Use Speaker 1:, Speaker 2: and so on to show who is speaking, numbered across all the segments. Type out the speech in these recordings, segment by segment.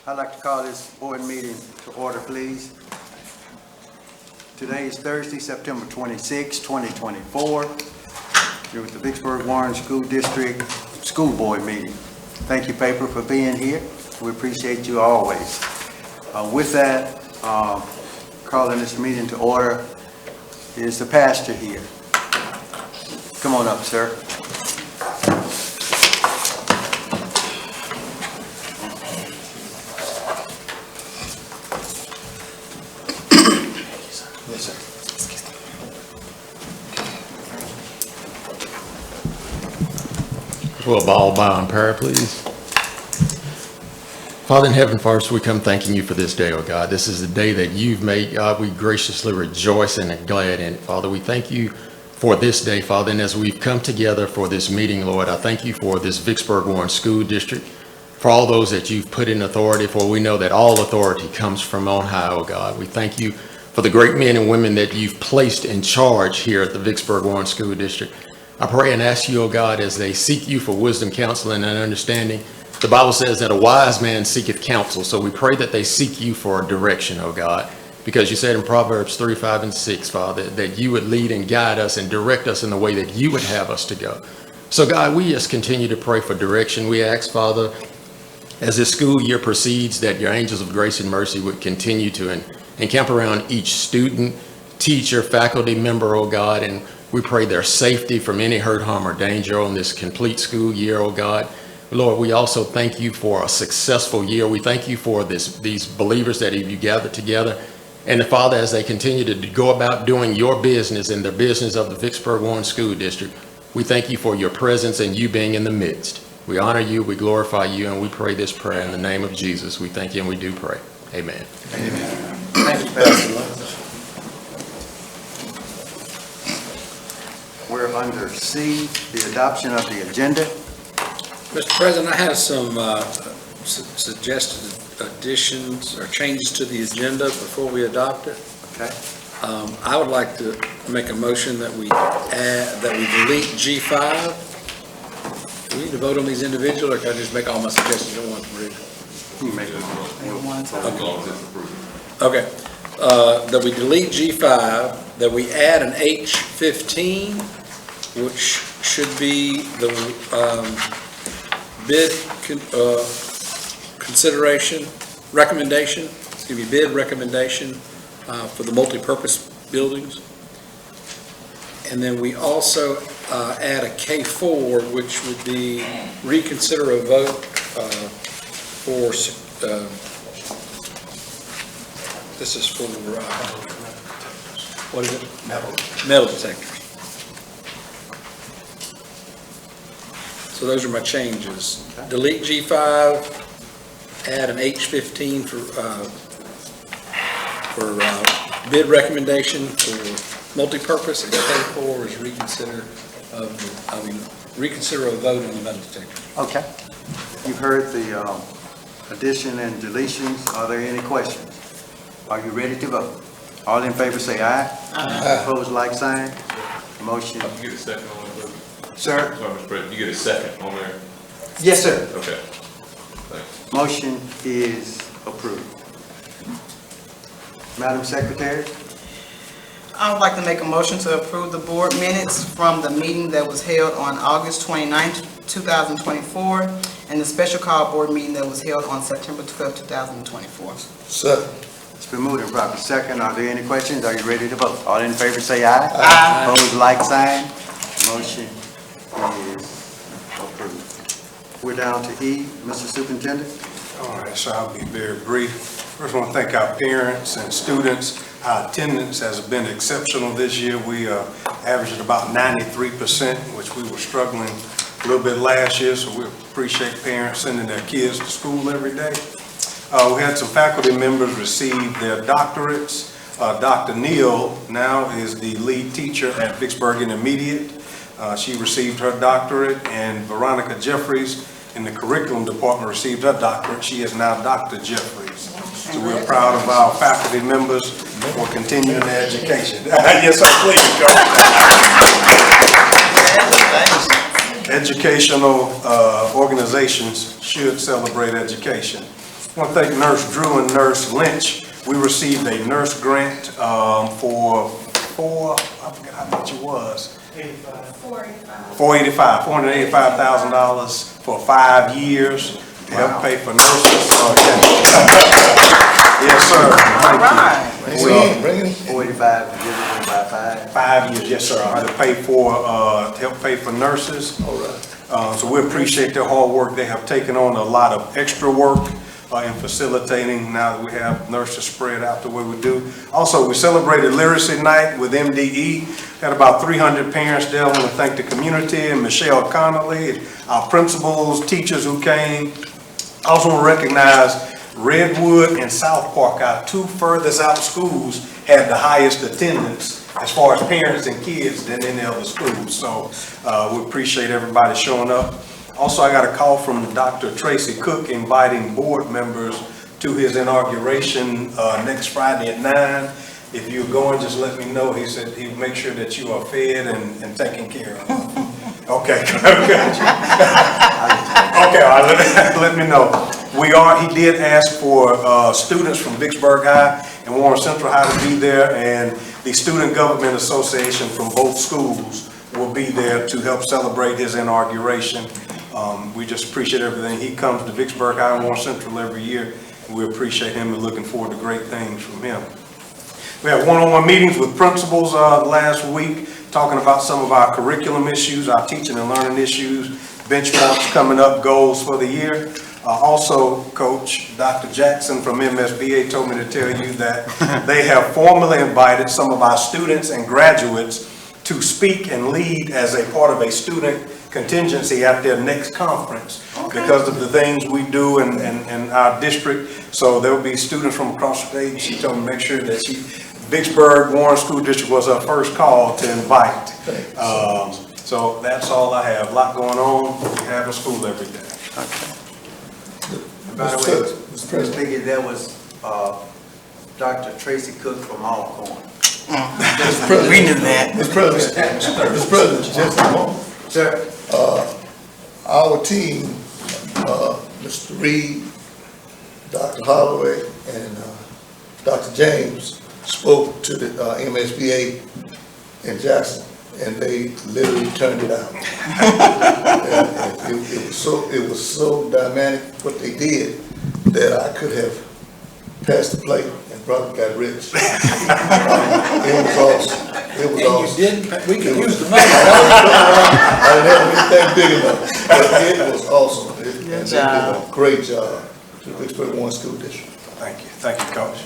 Speaker 1: I'd like to call this board meeting to order, please. Today is Thursday, September 26, 2024. Here with the Vicksburg Warren School District School Board meeting. Thank you, Paper, for being here. We appreciate you always. With that, calling this meeting to order is the pastor here. Come on up, sir. Yes, sir.
Speaker 2: We'll all bow in prayer, please. Father in heaven, first we come thanking you for this day, oh God. This is the day that you've made, God. We graciously rejoice and are glad in it, Father. We thank you for this day, Father. And as we've come together for this meeting, Lord, I thank you for this Vicksburg Warren School District, for all those that you've put in authority, for we know that all authority comes from on high, oh God. We thank you for the great men and women that you've placed in charge here at the Vicksburg Warren School District. I pray and ask you, oh God, as they seek you for wisdom, counsel, and understanding. The Bible says that a wise man seeketh counsel. So we pray that they seek you for direction, oh God, because you said in Proverbs 3, 5, and 6, Father, that you would lead and guide us and direct us in the way that you would have us to go. So God, we just continue to pray for direction. We ask, Father, as this school year proceeds, that your angels of grace and mercy would continue to encamp around each student, teacher, faculty member, oh God, and we pray their safety from any hurt, harm, or danger on this complete school year, oh God. Lord, we also thank you for a successful year. We thank you for these believers that you gathered together. And Father, as they continue to go about doing your business and the business of the Vicksburg Warren School District, we thank you for your presence and you being in the midst. We honor you, we glorify you, and we pray this prayer in the name of Jesus. We thank you and we do pray. Amen.
Speaker 1: Amen. Thank you, Pastor. We're under C, the adoption of the agenda.
Speaker 3: Mr. President, I have some suggested additions or changes to the agenda before we adopt it.
Speaker 1: Okay.
Speaker 3: I would like to make a motion that we delete G5. Do we need to vote on these individually, or can I just make all my suggestions at once?
Speaker 1: You make it.
Speaker 3: Okay. That we delete G5, that we add an H15, which should be the bid recommendation for the multi-purpose buildings. And then we also add a K4, which would be reconsider a vote for, this is for, what is it? Metal detectors. So those are my changes. Okay. Delete G5, add an H15 for bid recommendation for multi-purpose, and K4 is reconsider a vote on the metal detector.
Speaker 1: Okay. You've heard the addition and deletions. Are there any questions? Are you ready to vote? All in favor say aye. Aye. Opposed, like sign. Motion.
Speaker 4: You get a second on that vote?
Speaker 1: Sir?
Speaker 4: Sorry, Mr. President, you get a second on there?
Speaker 1: Yes, sir.
Speaker 4: Okay. Thanks.
Speaker 1: Motion is approved. Madam Secretary?
Speaker 5: I would like to make a motion to approve the board minutes from the meeting that was held on August 29th, 2024, and the special call board meeting that was held on September 12th, 2024.
Speaker 3: Second.
Speaker 1: It's been moved and properly second. Are there any questions? Are you ready to vote? All in favor say aye.
Speaker 5: Aye.
Speaker 1: Opposed, like sign. Motion is approved. We're down to E. Mr. Superintendent.
Speaker 6: All right, so I'll be very brief. First, I want to thank our parents and students. Our attendance has been exceptional this year. We averaged about 93%, which we were struggling a little bit last year, so we appreciate parents sending their kids to school every day. We had some faculty members receive their doctorates. Dr. Neal now is the lead teacher at Vicksburg Intermediate. She received her doctorate, and Veronica Jeffries in the curriculum department received her doctorate. She is now Dr. Jeffries. So we're proud of our faculty members for continuing their education. Yes, sir, please go. Educational organizations should celebrate education. I want to thank Nurse Drew and Nurse Lynch. We received a nurse grant for I forget how much it was. $485,000 for 5 years to help pay for nurses. Yes, sir.
Speaker 5: All right.
Speaker 1: Bring it. 45 divided by 5.
Speaker 6: 5 years, yes, sir. To pay for, to help pay for nurses.
Speaker 1: All right.
Speaker 6: So we appreciate their hard work. They have taken on a lot of extra work in facilitating now that we have nurses spread out the way we do. Also, we celebrated Literacy Night with MDE. Had about 300 parents there. I want to thank the community and Michelle Connolly, our principals, teachers who came. I also want to recognize Redwood and South Park, our two furthest out schools, had the highest attendance as far as parents and kids than any other schools. So we appreciate everybody showing up. Also, I got a call from Dr. Tracy Cook inviting board members to his inauguration next Friday at 9. If you're going, just let me know. He said he'll make sure that you are fed and taken care of. Okay, good. Okay, all right, let me know. He did ask for students from Vicksburg High and Warren Central High to be there, and the Student Government Association from both schools will be there to help celebrate his inauguration. We just appreciate everything. He comes to Vicksburg High and Warren Central every year, and we appreciate him and looking forward to great things from him. We had one-on-one meetings with principals last week, talking about some of our curriculum issues, our teaching and learning issues, benchmarks coming up, goals for the year. Also, Coach, Dr. Jackson from MSBA told me to tell you that they have formally invited some of our students and graduates to speak and lead as a part of a student contingency at their next conference because of the things we do in our district. So there will be students from across the state. She told me to make sure that Vicksburg Warren School District was her first call to invite. So that's all I have. A lot going on. We have a school every day.
Speaker 1: Okay. By the way, Mr. President, that was Dr. Tracy Cook from Alcorn.
Speaker 5: We knew that.
Speaker 7: Mr. President, just a moment.
Speaker 1: Sir.
Speaker 7: Our team, Mr. Reed, Dr. Holloway, and Dr. James spoke to the MSBA in Jackson, and they literally turned it out. And it was so dynamic what they did that I could have passed the plate and probably got rich. It was awesome. It was awesome.
Speaker 3: You didn't, we could use the money.
Speaker 7: I didn't have anything big enough, but it was awesome. And they did a great job to the Vicksburg Warren School District.
Speaker 6: Thank you. Thank you, Coach.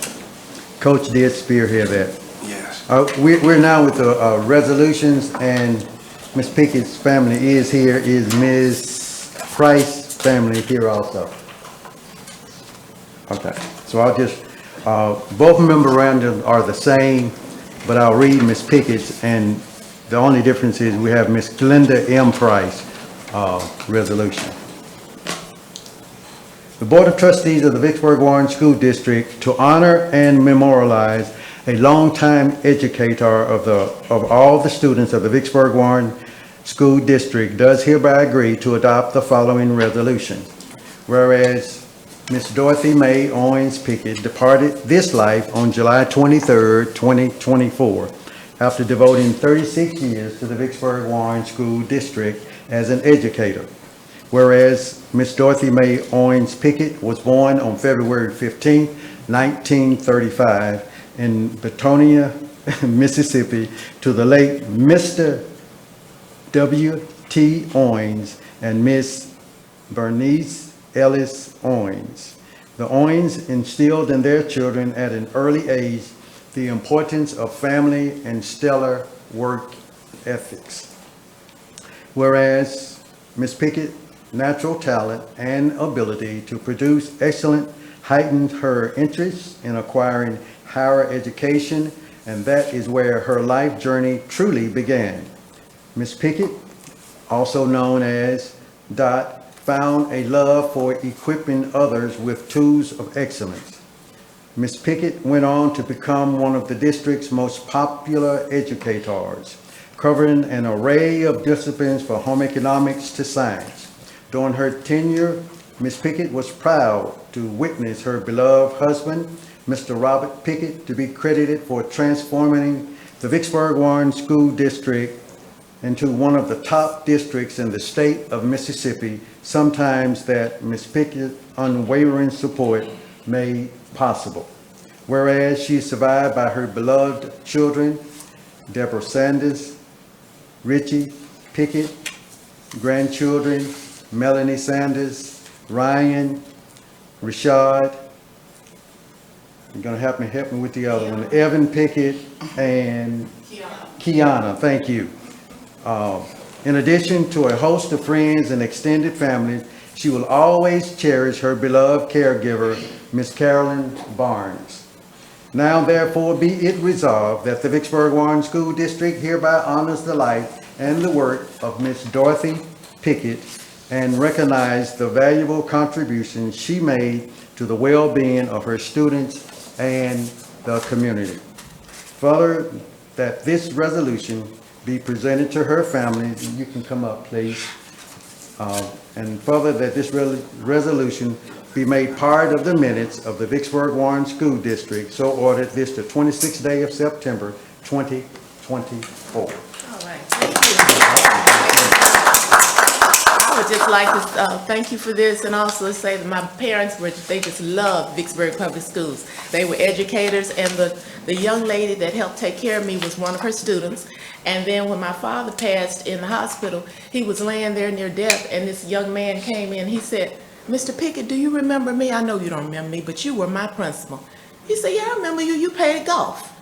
Speaker 1: Coach did spearhead that.
Speaker 6: Yes.
Speaker 1: We're now with the resolutions, and Ms. Pickett's family is here. Is Ms. Price's family here also? Okay, so I'll just, both memorandums are the same, but I'll read Ms. Pickett's, and the only difference is we have Ms. Glenda M. Price resolution. The Board of Trustees of the Vicksburg Warren School District, to honor and memorialize a longtime educator of all the students of the Vicksburg Warren School District, does hereby agree to adopt the following resolution. Whereas Ms. Dorothy Mae Owens Pickett departed this life on July 23rd, 2024, after devoting 36 years to the Vicksburg Warren School District as an educator. Whereas Ms. Dorothy Mae Owens Pickett was born on February 15, 1935 in Betonia, Mississippi, to the late Mr. W.T. Owens and Miss Bernice Ellis Owens. The Owens instilled in their children at an early age the importance of family and stellar work ethics. Whereas Ms. Pickett's natural talent and ability to produce excellent heightened her interest in acquiring higher education, and that is where her life journey truly began. Ms. Pickett, also known as Dot, found a love for equipping others with tools of excellence. Ms. Pickett went on to become one of the district's most popular educators, covering an array of disciplines from home economics to science. During her tenure Ms. Pickett was proud to witness her beloved husband, Mr. Robert Pickett, to be credited for transforming the Vicksburg Warren School District into one of the top districts in the state of Mississippi, sometimes that Ms. Pickett's unwavering support made possible. Whereas she is survived by her beloved children, Deborah Sanders, Richie Pickett, grandchildren, Melanie Sanders, Ryan, Rashad, you're gonna help me with the other one, Evan Pickett and Kiana, thank you. In addition to a host of friends and extended family, she will always cherish her beloved caregiver, Miss Carolyn Barnes. Now therefore be it resolved that the Vicksburg Warren School District hereby honors the life and the work of Miss Dorothy Pickett and recognize the valuable contributions she made to the well-being of her students and the community. Further, that this resolution be presented to her family. You can come up, please. And further, that this resolution be made part of the minutes of the Vicksburg Warren School District, so ordered this the 26th day of September, 2024.
Speaker 8: All right, thank you. I would just like to thank you for this, and also say that my parents they just loved Vicksburg Public Schools. They were educators, and the young lady that helped take care of me was one of her students. And then when my father passed in the hospital, he was laying there near death, and this young man came in. He said, "Mr. Pickett, do you remember me? I know you don't remember me, but you were my principal." He said, "Yeah, I remember you. You played golf."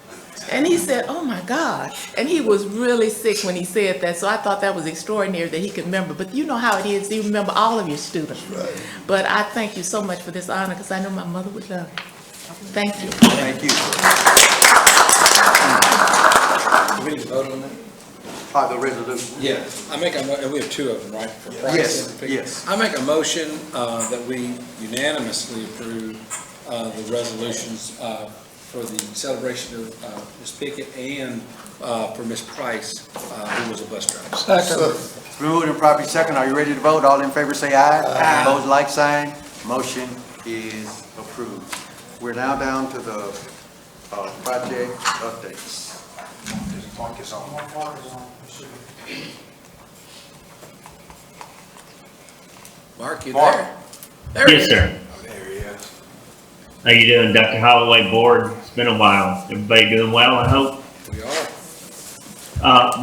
Speaker 8: And he said, "Oh my God." And he was really sick when he said that, so I thought that was extraordinary that he could remember. But you know how it is, you remember all of your students.
Speaker 7: Right.
Speaker 8: But I thank you so much for this honor, because I know my mother would love it. Thank you.
Speaker 1: Thank you.
Speaker 3: Do we need to vote on that?
Speaker 1: The resolution.
Speaker 3: Yeah, and we have two of them, right? For Price
Speaker 1: Yes,
Speaker 3: and Pickett.
Speaker 1: yes.
Speaker 3: I make a motion that we unanimously approve the resolutions for the celebration of Ms. Pickett and for Ms. Price, who was a bus driver.
Speaker 1: It's been moved and properly second. Are you ready to vote? All in favor say aye. Aye. Opposed, like sign. Motion is approved. We're now down to the project updates.
Speaker 3: Mark, you
Speaker 1: Mark.
Speaker 3: there? There he
Speaker 9: Yes,
Speaker 3: is.
Speaker 9: sir.
Speaker 6: There he is.
Speaker 9: How you doing, Dr. Holloway Board? It's been a while. Everybody doing well, I hope?
Speaker 3: We are.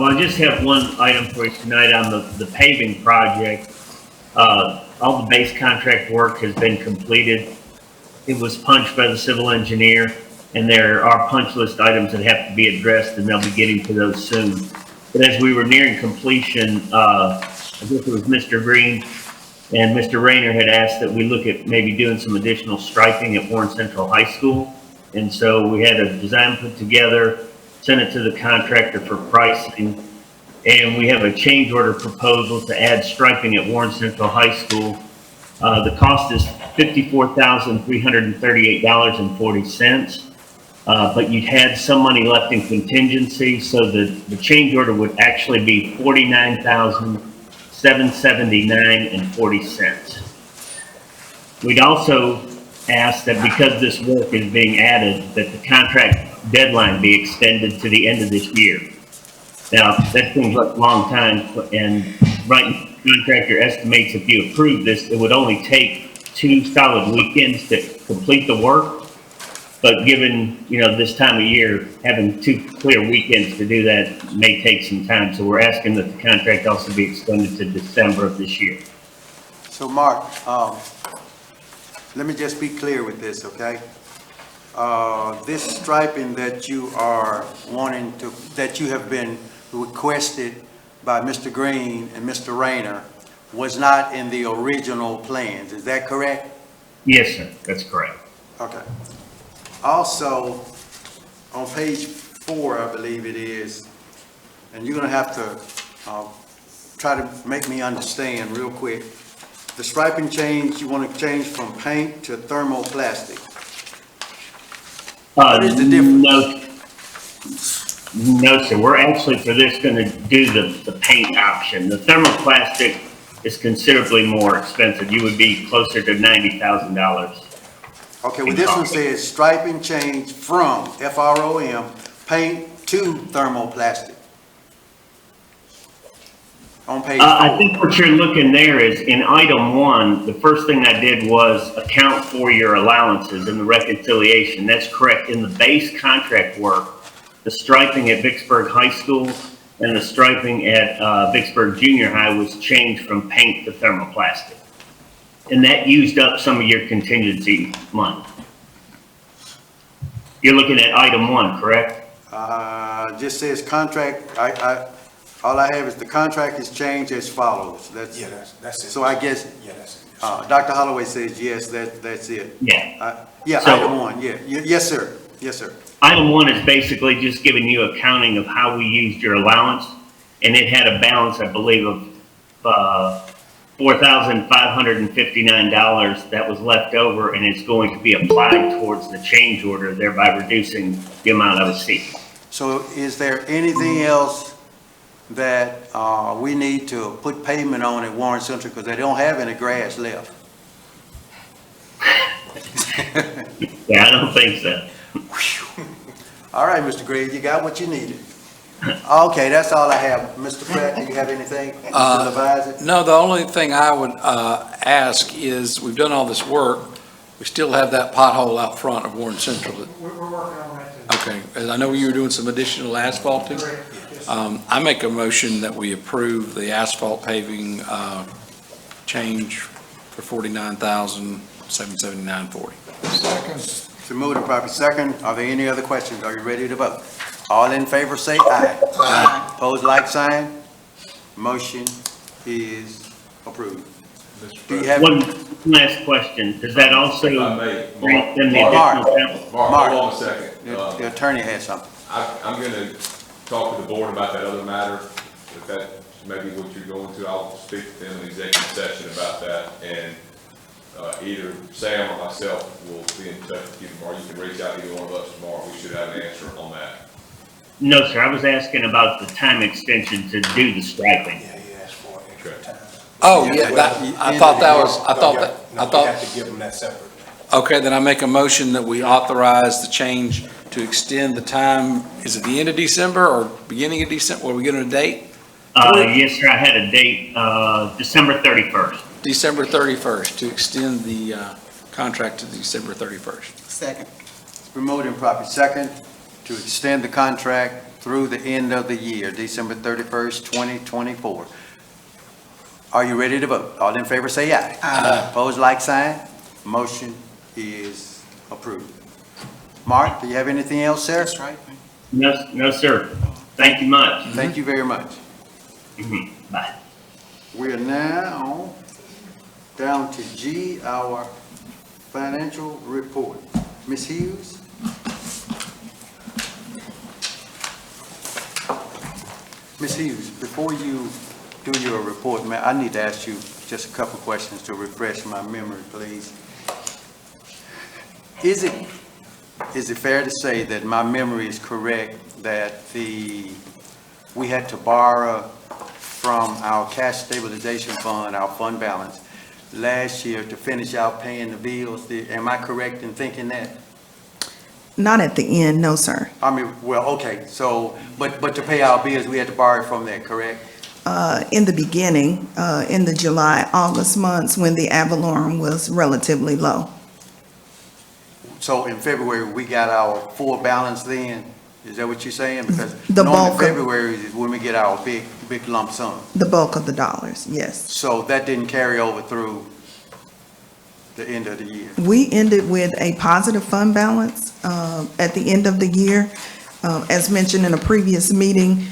Speaker 9: Well, I just have one item for you tonight on the paving project. All the base contract work has been completed. It was punched by the civil engineer, and there are punch list items that have to be addressed, and they'll be getting to those soon. But as we were nearing completion, I guess it was Mr. Green and Mr. Rayner had asked that we look at maybe doing some additional striping at Warren Central High School. And so we had a design put together, sent it to the contractor for pricing, and we have a change order proposal to add striping at Warren Central High School. The cost is $54,338.40. But you had some money left in contingency, so the change order would actually be $49,779.40. We'd also ask that because this work is being added, that the contract deadline be extended to the end of this year. Now, that seems like a long time, and right, the contractor estimates if you approve this, it would only take 2 solid weekends to complete the work. But given, this time of year, having 2 clear weekends to do that may take some time. So we're asking that the contract also be extended to December of this year.
Speaker 1: So Mark, let me just be clear with this, okay? This striping that you are that you have been requested by Mr. Green and Mr. Rayner was not in the original plans, is that correct?
Speaker 9: Yes, sir, that's correct.
Speaker 1: Okay. Also, on page 4, I believe it is, and you're gonna have to try to make me understand real quick. The striping change, you want to change from paint to thermoplastic. What is the difference?
Speaker 9: No, sir. We're actually for this going to do the paint option. The thermoplastic is considerably more expensive. You would be closer to $90,000.
Speaker 1: Okay, well, this one says striping change from FROM paint to thermoplastic. On page
Speaker 9: I
Speaker 1: 4.
Speaker 9: think what you're looking there is in item 1, the first thing I did was account for your allowances in the reconciliation. That's correct. In the base contract work, the striping at Vicksburg High School and the striping at Vicksburg Junior High was changed from paint to thermoplastic. And that used up some of your contingency money. You're looking at item 1, correct?
Speaker 1: Just says contract, all I have is the contract is changed as follows. That's,
Speaker 6: Yeah, that's it.
Speaker 1: so I guess,
Speaker 6: Yeah, that's it.
Speaker 1: Dr. Holloway says, yes, that's it.
Speaker 9: Yeah.
Speaker 1: Yeah,
Speaker 9: So-
Speaker 1: item 1, yeah. Yes, sir. Yes, sir.
Speaker 9: Item 1 is basically just giving you accounting of how we used your allowance, and it had a balance, I believe, of $4,559 that was left over, and it's going to be applied towards the change order, thereby reducing the amount I was seeking.
Speaker 1: So is there anything else that we need to put pavement on at Warren Central, because they don't have any grass left?
Speaker 9: Yeah, I don't think so.
Speaker 1: All right, Mr. Gray, you got what you needed. Okay, that's all I have. Mr. Pratt, do you have anything? Mr. Levisey?
Speaker 3: No, the only thing I would ask is, we've done all this work, we still have that pothole out front of Warren Central.
Speaker 10: We're working on that too.
Speaker 3: Okay, and I know you were doing some additional asphalting. I make a motion that we approve the asphalt paving change for $49,779.40.
Speaker 1: It's been moved and properly second. Are there any other questions? Are you ready to vote? All in favor say aye. Aye. Opposed, like sign. Motion is approved. Do you have?
Speaker 9: One last question. Does that also
Speaker 4: If I may,
Speaker 9: grant them the
Speaker 1: Mark.
Speaker 9: additional balance?
Speaker 4: Mark, hold on a second.
Speaker 1: The attorney has something.
Speaker 4: I'm gonna talk to the board about that other matter. If that may be what you're going to, I'll speak to them in executive session about that. And either Sam or myself will be in touch with you tomorrow. You can reach out to either one of us tomorrow. We should have an answer on that.
Speaker 9: No, sir. I was asking about the time extension to do the striping.
Speaker 6: Yeah, he asked for extra time.
Speaker 3: Oh, yeah, I thought that was, I thought,
Speaker 6: No, we have to give them that separately.
Speaker 3: okay, then I make a motion that we authorize the change to extend the time, is it the end of December or beginning of December? Were we getting a date?
Speaker 9: Yes, sir. I had a date, December 31st.
Speaker 3: December 31st, to extend the contract to December 31st.
Speaker 5: Second.
Speaker 1: It's been moved and properly second to extend the contract through the end of the year, December 31st, 2024. Are you ready to vote? All in favor say aye. Aye. Opposed, like sign. Motion is approved. Mark, do you have anything else, sir?
Speaker 5: That's right.
Speaker 9: No, sir. Thank you much.
Speaker 1: Thank you very much.
Speaker 9: Bye.
Speaker 1: We are now down to G, our financial report. Ms. Hughes? Ms. Hughes, before you do your report, I need to ask you just a couple questions to refresh my memory, please. Is it fair to say that my memory is correct that we had to borrow from our cash stabilization fund, our fund balance, last year to finish out paying the bills? Am I correct in thinking that?
Speaker 11: Not at the end, no, sir.
Speaker 1: I mean, well, okay, so, but to pay our bills, we had to borrow from that, correct?
Speaker 11: In the beginning, in the July, August months, when the ad valorem was relatively low.
Speaker 1: So in February, we got our full balance then? Is that what you're saying? Because
Speaker 11: The
Speaker 1: normally
Speaker 11: bulk of-
Speaker 1: February is when we get our big lump sum.
Speaker 11: The bulk of the dollars, yes.
Speaker 1: So that didn't carry over through the end of the year?
Speaker 11: We ended with a positive fund balance at the end of the year. As mentioned in a previous meeting,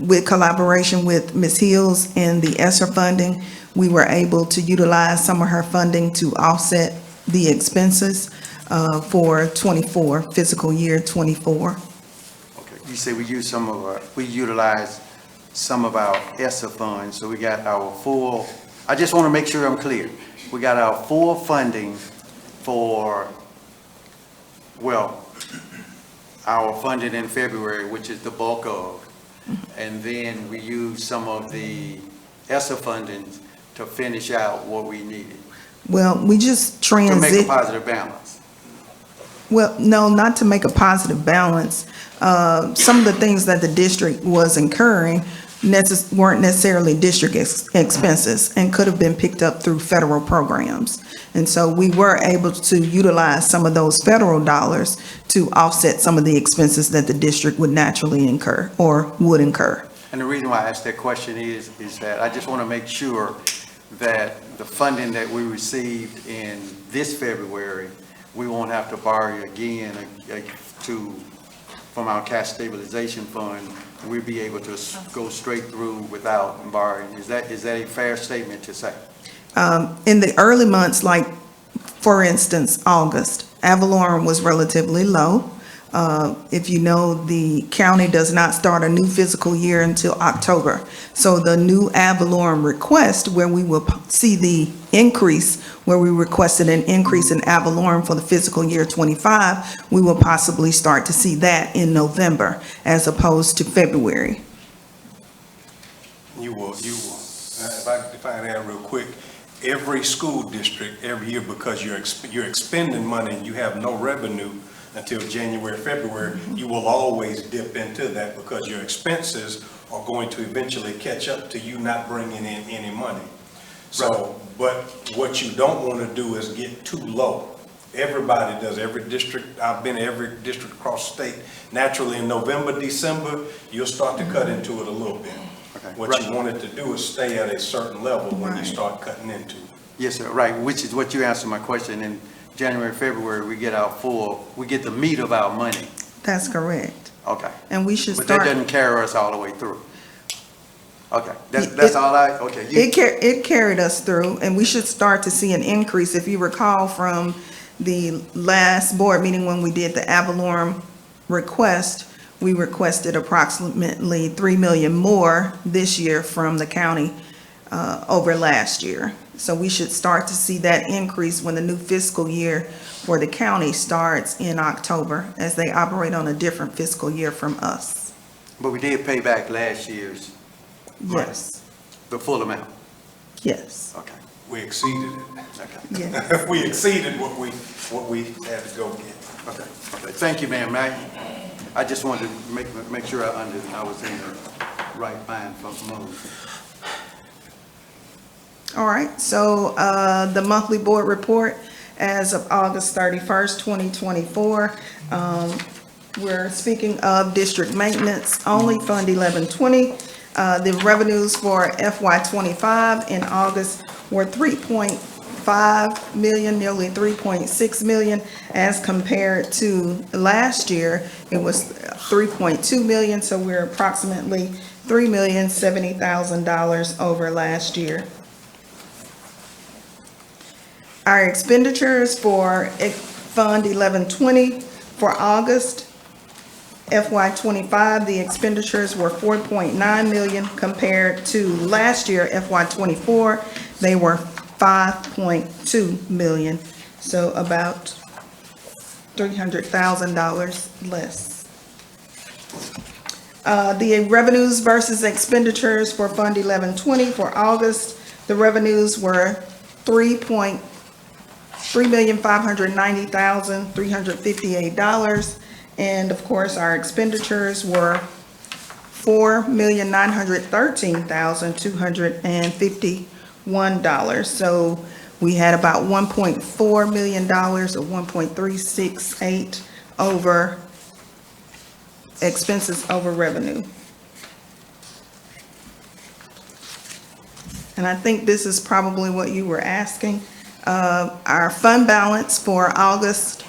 Speaker 11: with collaboration with Ms. Hills and the ESSER funding, we were able to utilize some of her funding to offset the expenses for fiscal year 24.
Speaker 1: Okay, you say we utilized some of our ESSER funds, so we got our full, I just want to make sure I'm clear. We got our full funding for, well, our funding in February, which is the bulk of, and then we used some of the ESSER funding to finish out what we needed,
Speaker 11: Well, we just
Speaker 1: to make a
Speaker 11: transit,
Speaker 1: positive balance?
Speaker 11: well, no, not to make a positive balance. Some of the things that the district was incurring weren't necessarily district expenses and could have been picked up through federal programs. And so we were able to utilize some of those federal dollars to offset some of the expenses that the district would naturally incur or would incur.
Speaker 1: And the reason why I asked that question is that I just want to make sure that the funding that we received in this February, we won't have to borrow again from our cash stabilization fund. We'll be able to go straight through without borrowing. Is that a fair statement to say?
Speaker 11: In the early months, like, for instance, August, ad valorem was relatively low. If you know, the county does not start a new fiscal year until October. So the new ad valorem request, where we will see the increase, where we requested an increase in ad valorem for the fiscal year 25, we will possibly start to see that in November as opposed to February.
Speaker 6: You will. If I can add real quick, every school district, every year, because you're expending money and you have no revenue until January, February, you will always dip into that because your expenses are going to eventually catch up to you not bringing in any money. So, but what you don't want to do is get too low. Everybody does, every district, I've been in every district across the state. Naturally, in November, December, you'll start to cut into it a little bit.
Speaker 1: Okay.
Speaker 6: What you wanted to do is stay at a certain level when you
Speaker 11: Right.
Speaker 6: start cutting into it.
Speaker 1: Yes, sir, right, which is what you answered my question. In January, February, we get the meat of our money.
Speaker 11: That's correct.
Speaker 1: Okay.
Speaker 11: And we should
Speaker 1: But that
Speaker 11: start.
Speaker 1: doesn't carry us all the way through. Okay,
Speaker 11: It-
Speaker 1: that's all okay.
Speaker 11: It carried us through, and we should start to see an increase. If you recall from the last board meeting when we did the ad valorem request, we requested approximately 3 million more this year from the county over last year. So we should start to see that increase when the new fiscal year for the county starts in October, as they operate on a different fiscal year from us.
Speaker 1: But we did pay back last year's,
Speaker 11: Yes,
Speaker 1: the full amount.
Speaker 11: yes,
Speaker 1: Okay,
Speaker 6: We exceeded it.
Speaker 1: okay,
Speaker 11: yes.
Speaker 6: We exceeded what we had to go get.
Speaker 1: okay. Thank you, ma'am. I just wanted to make sure I was in the right mind for mode.
Speaker 11: All right, so the monthly board report as of August 31st, 2024. We're speaking of district maintenance only, Fund 1120. The revenues for FY '25 in August were 3.5 million, nearly 3.6 million, as compared to last year, it was 3.2 million, so we're approximately $3,070,000 over last year. Our expenditures for Fund 1120 for August FY '25, the expenditures were 4.9 million compared to last year, FY '24, they were 5.2 million, so about $300,000 less. The revenues versus expenditures for Fund 1120 for August, the revenues were $3,590,358. And of course, our expenditures were $4,913,251. So we had about $1.4 million or 1.368 over expenses over revenue. And I think this is probably what you were asking. Our fund balance for August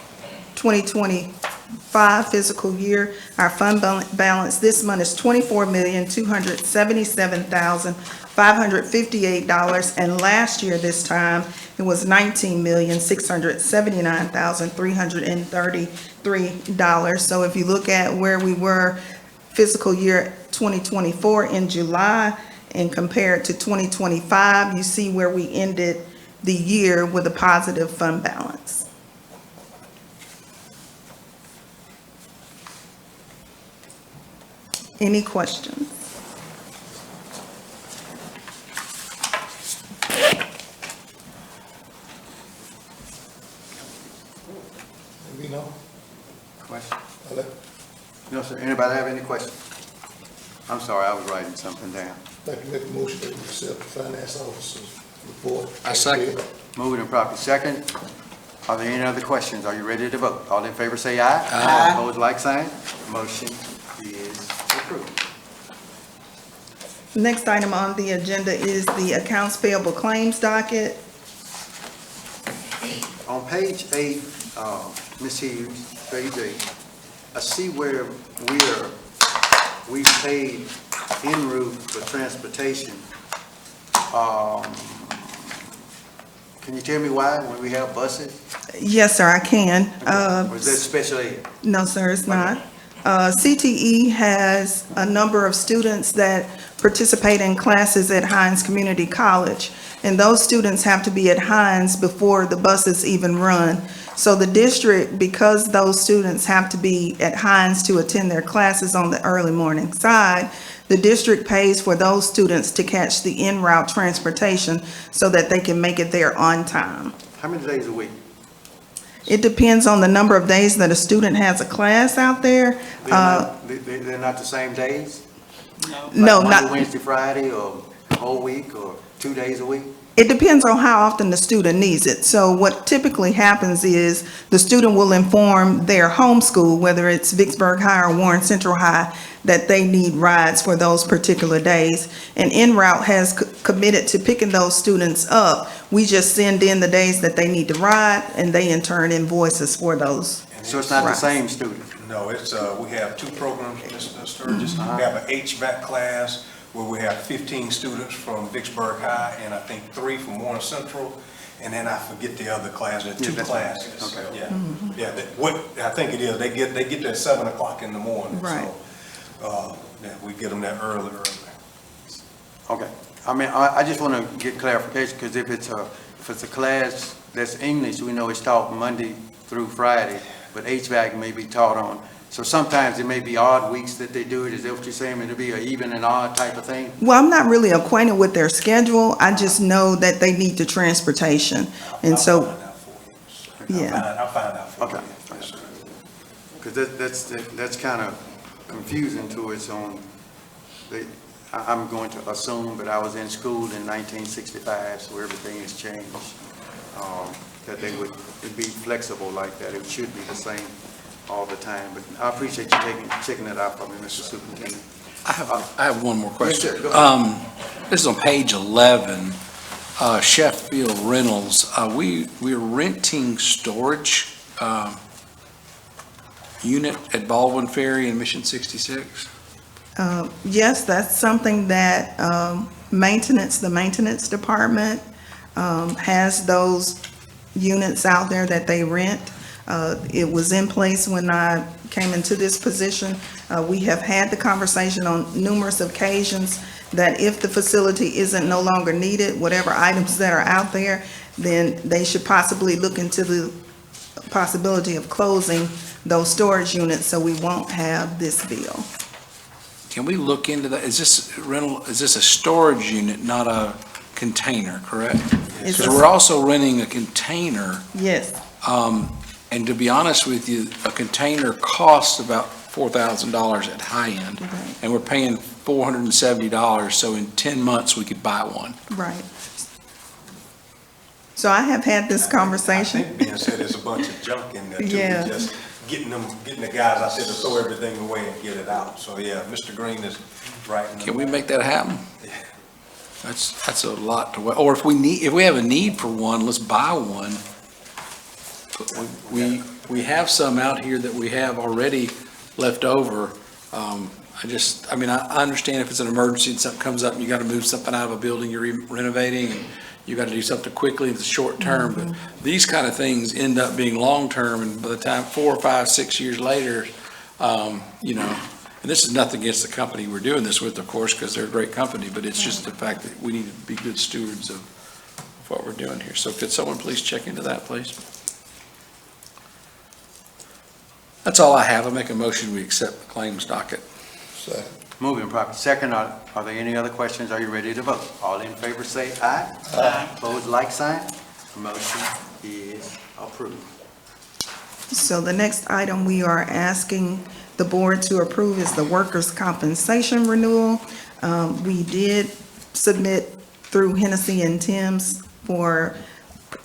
Speaker 11: 2025 fiscal year, our fund balance this month is $24,277,558, and last year this time it was $19,679,333. So if you look at where we were fiscal year 2024 in July and compare it to 2025, you see where we ended the year with a positive fund balance. Any questions?
Speaker 7: be no?
Speaker 1: Question?
Speaker 7: Hello?
Speaker 1: No, sir. Anybody have any questions? I'm sorry, I was writing something down.
Speaker 7: I'd like to make a motion that we accept the finance officer's report.
Speaker 3: I second.
Speaker 1: Moved and properly second. Are there any other questions? Are you ready to vote? All in favor say aye.
Speaker 5: Aye.
Speaker 1: Opposed, like sign. Motion is approved.
Speaker 11: Next item on the agenda is the accounts payable claims docket.
Speaker 1: On page 8, Ms. Hughes, page 8, I see where we paid en route for transportation. Can you tell me why, when we have buses?
Speaker 11: Yes, sir, I can.
Speaker 1: Or is that special ed?
Speaker 11: No, sir, it's not. CTE has a number of students that participate in classes at Hines Community College, and those students have to be at Hines before the buses even run. So the district, because those students have to be at Hines to attend their classes on the early morning side, the district pays for those students to catch the en route transportation so that they can make it there on time.
Speaker 1: How many days a week?
Speaker 11: It depends on the number of days that a student has a class out there.
Speaker 1: They're not the same days?
Speaker 11: No,
Speaker 1: Like
Speaker 11: not.
Speaker 1: Monday, Wednesday, Friday, or whole week, or 2 days a week?
Speaker 11: It depends on how often the student needs it. So what typically happens is the student will inform their home school, whether it's Vicksburg High or Warren Central High, that they need rides for those particular days. And En route has committed to picking those students up. We just send in the days that they need to ride, and they in turn invoice us for those.
Speaker 1: So it's not the
Speaker 11: Right.
Speaker 1: same student?
Speaker 6: No, it's, we have two programs, Mr. Sturgis. We have an HVAC class where we have 15 students from Vicksburg High and I think 3 from Warren Central. And then I forget the other class, there are 2
Speaker 1: Yeah, that's-
Speaker 6: classes.
Speaker 1: okay.
Speaker 6: Yeah, yeah, what, I think it is, they get there at 7 o'clock in the morning.
Speaker 11: Right.
Speaker 6: So, yeah, we get them there early.
Speaker 1: Okay. I mean, I just want to get clarification, because if it's a class that's English, we know it's taught Monday through Friday, but HVAC may be taught on. So sometimes it may be odd weeks that they do it. Is that what you're saying? It'll be an even and odd type of thing?
Speaker 11: Well, I'm not really acquainted with their schedule. I just know that they need the transportation. And so,
Speaker 6: I'll find out for you.
Speaker 1: Okay.
Speaker 6: Yes, sir.
Speaker 1: Because that's kind of confusing to us on, I'm going to assume, but I was in school in 1965, so everything has changed. That they would be flexible like that. It should be the same all the time. But I appreciate you checking that out for me, Mr. Superintendent.
Speaker 3: I have one more question.
Speaker 1: Yes, sir. Go ahead.
Speaker 3: This is on page 11, Sheffield Rentals. We're renting storage unit at Baldwin Ferry in Mission 66?
Speaker 11: yes, that's something that the maintenance department has those units out there that they rent. It was in place when I came into this position. We have had the conversation on numerous occasions that if the facility isn't no longer needed, whatever items that are out there, then they should possibly look into the possibility of closing those storage units so we won't have this bill.
Speaker 3: Can we look into that? Is this a storage unit, not a container, correct?
Speaker 11: It's
Speaker 3: Because
Speaker 11: a-
Speaker 3: we're also renting a container.
Speaker 11: Yes,
Speaker 3: And to be honest with you, a container costs about $4,000 at high end,
Speaker 11: Right.
Speaker 3: and we're paying $470, so in 10 months, we could buy one.
Speaker 11: right. So I have had this
Speaker 6: I
Speaker 11: conversation.
Speaker 6: think being said there's a bunch of junk in there too.
Speaker 11: Yeah.
Speaker 6: We just getting the guys out there to throw everything away and get it out. So, yeah, Mr. Green is right.
Speaker 3: Can we make that happen? That's a lot to, or if we have a need for one, let's buy one. But we have some out here that we have already left over. I understand if it's an emergency and something comes up and you gotta move something out of a building you're renovating and you gotta do something quickly, it's short term, but these kind of things end up being long term, and by the time 4 or 5, 6 years later, and this is nothing against the company we're doing this with, of course, because they're a great company, but it's just the fact that we need to be good stewards of what we're doing here. So could someone please check into that, please? That's all I have. I make a motion, we accept the claims docket.
Speaker 7: Second.
Speaker 1: Moving properly second, are there any other questions? Are you ready to vote? All in favor say aye. Aye. Opposed, like sign. Motion is approved.
Speaker 11: So the next item we are asking the board to approve is the workers' compensation renewal. We did submit through Hennessy and Timms for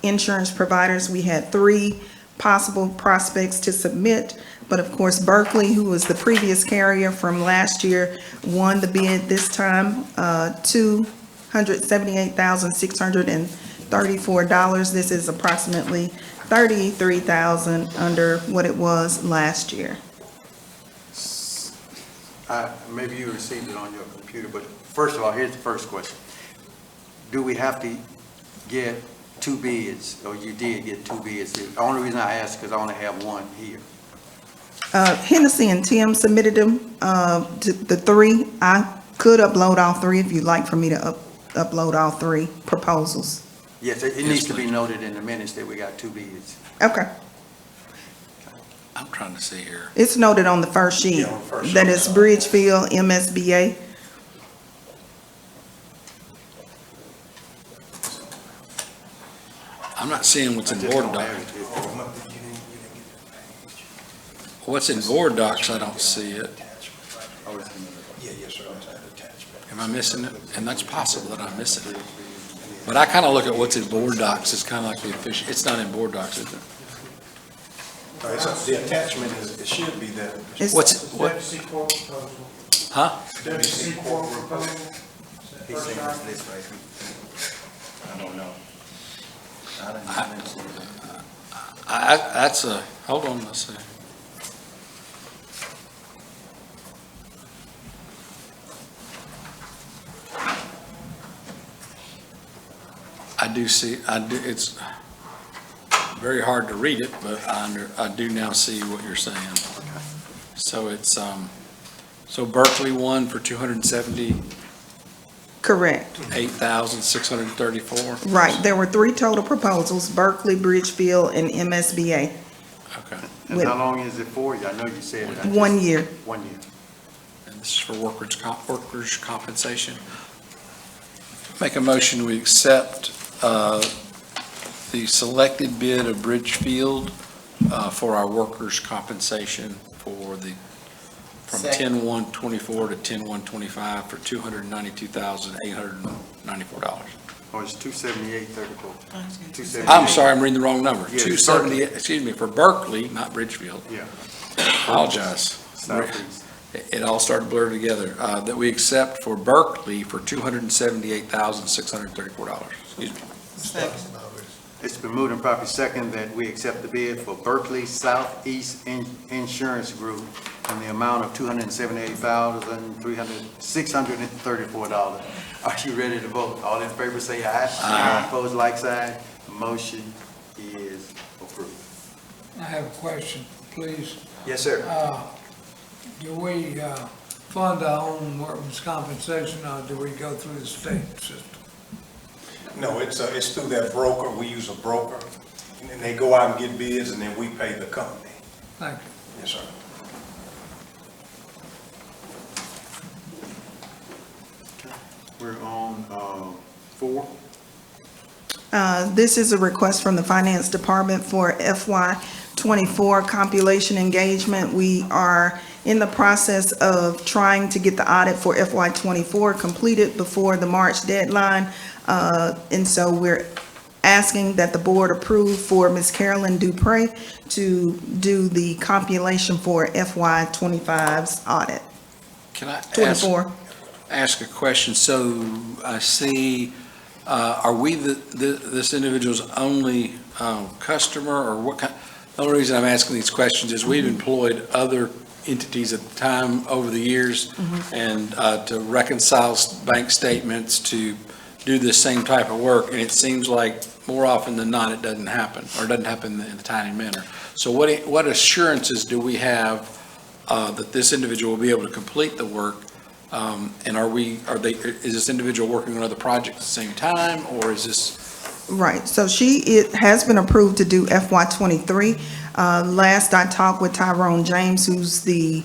Speaker 11: insurance providers. We had 3 possible prospects to submit, but of course Berkeley, who was the previous carrier from last year, won the bid this time, $278,634. This is approximately $33,000 under what it was last year.
Speaker 1: Maybe you received it on your computer, but first of all, here's the first question. Do we have to get 2 bids, or you did get 2 bids? The only reason I ask is because I only have 1 here.
Speaker 11: Hennessy and Tim submitted them, to the 3. I could upload all 3 if you'd like for me to upload all 3 proposals.
Speaker 1: Yes, it needs to be noted in the minutes that we got 2 bids.
Speaker 11: Okay.
Speaker 3: I'm trying to see here.
Speaker 11: It's noted on the first sheet.
Speaker 6: Yeah, on the first
Speaker 11: That
Speaker 6: sheet.
Speaker 11: is Bridgefield, MSBA.
Speaker 3: I'm not seeing what's in board docs. What's in board docs, I don't see it.
Speaker 6: Yeah, yes, sir. Attachment.
Speaker 3: Am I missing it? And that's possible that I'm missing it. But I kind of look at what's in board docs, it's kind of like the official, it's not in board docs, is it?
Speaker 6: All right, so the attachment is, it should be there.
Speaker 11: It's-
Speaker 3: What? Huh?
Speaker 6: WC Corp proposal.
Speaker 1: He sent us this right here. I don't know. I didn't see that.
Speaker 3: That's a, hold on, let's see. I do see, it's very hard to read it, but I do now see what you're saying. So it's, so Berkeley won for
Speaker 11: Correct.
Speaker 3: $278,634?
Speaker 11: Right. There were 3 total proposals, Berkeley, Bridgefield, and MSBA.
Speaker 3: Okay,
Speaker 1: And how long is it for? I know you said it.
Speaker 11: 1 year.
Speaker 1: 1 year.
Speaker 3: and this is for workers' compensation. Make a motion, we accept the selected bid of Bridgefield for our workers' compensation for the, from
Speaker 5: Second.
Speaker 3: 10/1/24 to 10/1/25 for $292,894.
Speaker 1: Or it's 278.34. 278.
Speaker 3: I'm sorry, I'm reading the wrong number.
Speaker 1: Yeah,
Speaker 3: 278, excuse me, for Berkeley, not Bridgefield.
Speaker 1: Yeah.
Speaker 3: Apologize.
Speaker 1: Southeast.
Speaker 3: It all started blurred together. That we accept for Berkeley for $278,634. Excuse me.
Speaker 5: Second.
Speaker 1: It's been moved and properly second that we accept the bid for Berkeley Southeast Insurance Group in the amount of $278,634. Are you ready to vote? All in favor say aye.
Speaker 3: Aye.
Speaker 1: Opposed, like sign. Motion is approved.
Speaker 10: I have a question, please.
Speaker 1: Yes, sir.
Speaker 10: Do we fund our own workers' compensation, or do we go through the state system?
Speaker 6: No, it's through that broker. We use a broker. And then they go out and get bids, and then we pay the company.
Speaker 10: Thank you.
Speaker 6: Yes, sir.
Speaker 1: We're on 4.
Speaker 11: This is a request from the Finance Department for FY '24 compilation engagement. We are in the process of trying to get the audit for FY '24 completed before the March deadline. And so we're asking that the board approve for Ms. Carolyn Dupre to do the compilation for FY '25's audit.
Speaker 3: Can I ask?
Speaker 11: 24.
Speaker 3: Ask a question. So I see, are we this individual's only customer, or what kind? The only reason I'm asking these questions is we've employed other entities at the time over the years, and to reconcile bank statements, to do the same type of work, and it seems like more often than not, it doesn't happen, or it doesn't happen in a timely manner. So what assurances do we have that this individual will be able to complete the work? And is this individual working on other projects at the same time, or is this?
Speaker 11: Right, so it has been approved to do FY '23. Last I talked with Tyrone James, who's the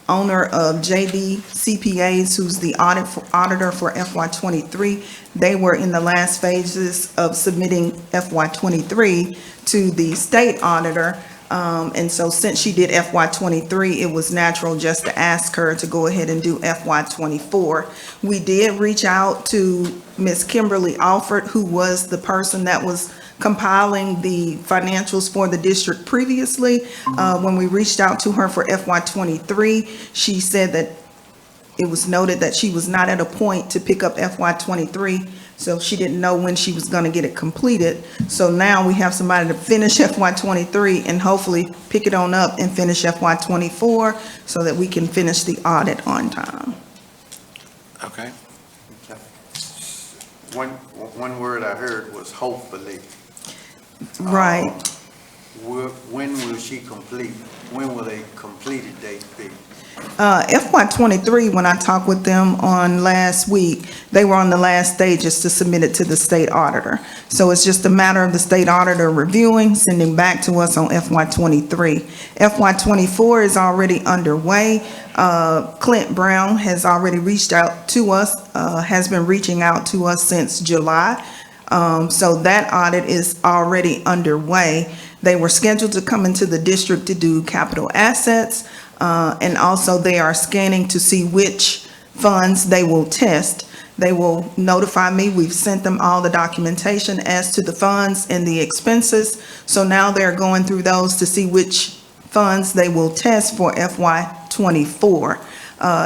Speaker 11: owner of JD CPAs, who's the auditor for FY '23. They were in the last phases of submitting FY '23 to the state auditor. And so since she did FY '23, it was natural just to ask her to go ahead and do FY '24. We did reach out to Ms. Kimberly Alford, who was the person that was compiling the financials for the district previously. When we reached out to her for FY '23, she said that it was noted that she was not at a point to pick up FY '23, so she didn't know when she was going to get it completed. So now we have somebody to finish FY '23 and hopefully pick it on up and finish FY '24 so that we can finish the audit on time.
Speaker 3: Okay.
Speaker 1: One word I heard was hopefully.
Speaker 11: Right.
Speaker 1: When will she complete? When will a completed date be?
Speaker 11: FY '23, when I talked with them on last week, they were on the last stages to submit it to the state auditor. So it's just a matter of the state auditor reviewing, sending back to us on FY '23. FY '24 is already underway. Clint Brown has already reached out to us, has been reaching out to us since July. So that audit is already underway. They were scheduled to come into the district to do capital assets. And also they are scanning to see which funds they will test. They will notify me. We've sent them all the documentation as to the funds and the expenses. So now they're going through those to see which funds they will test for FY '24.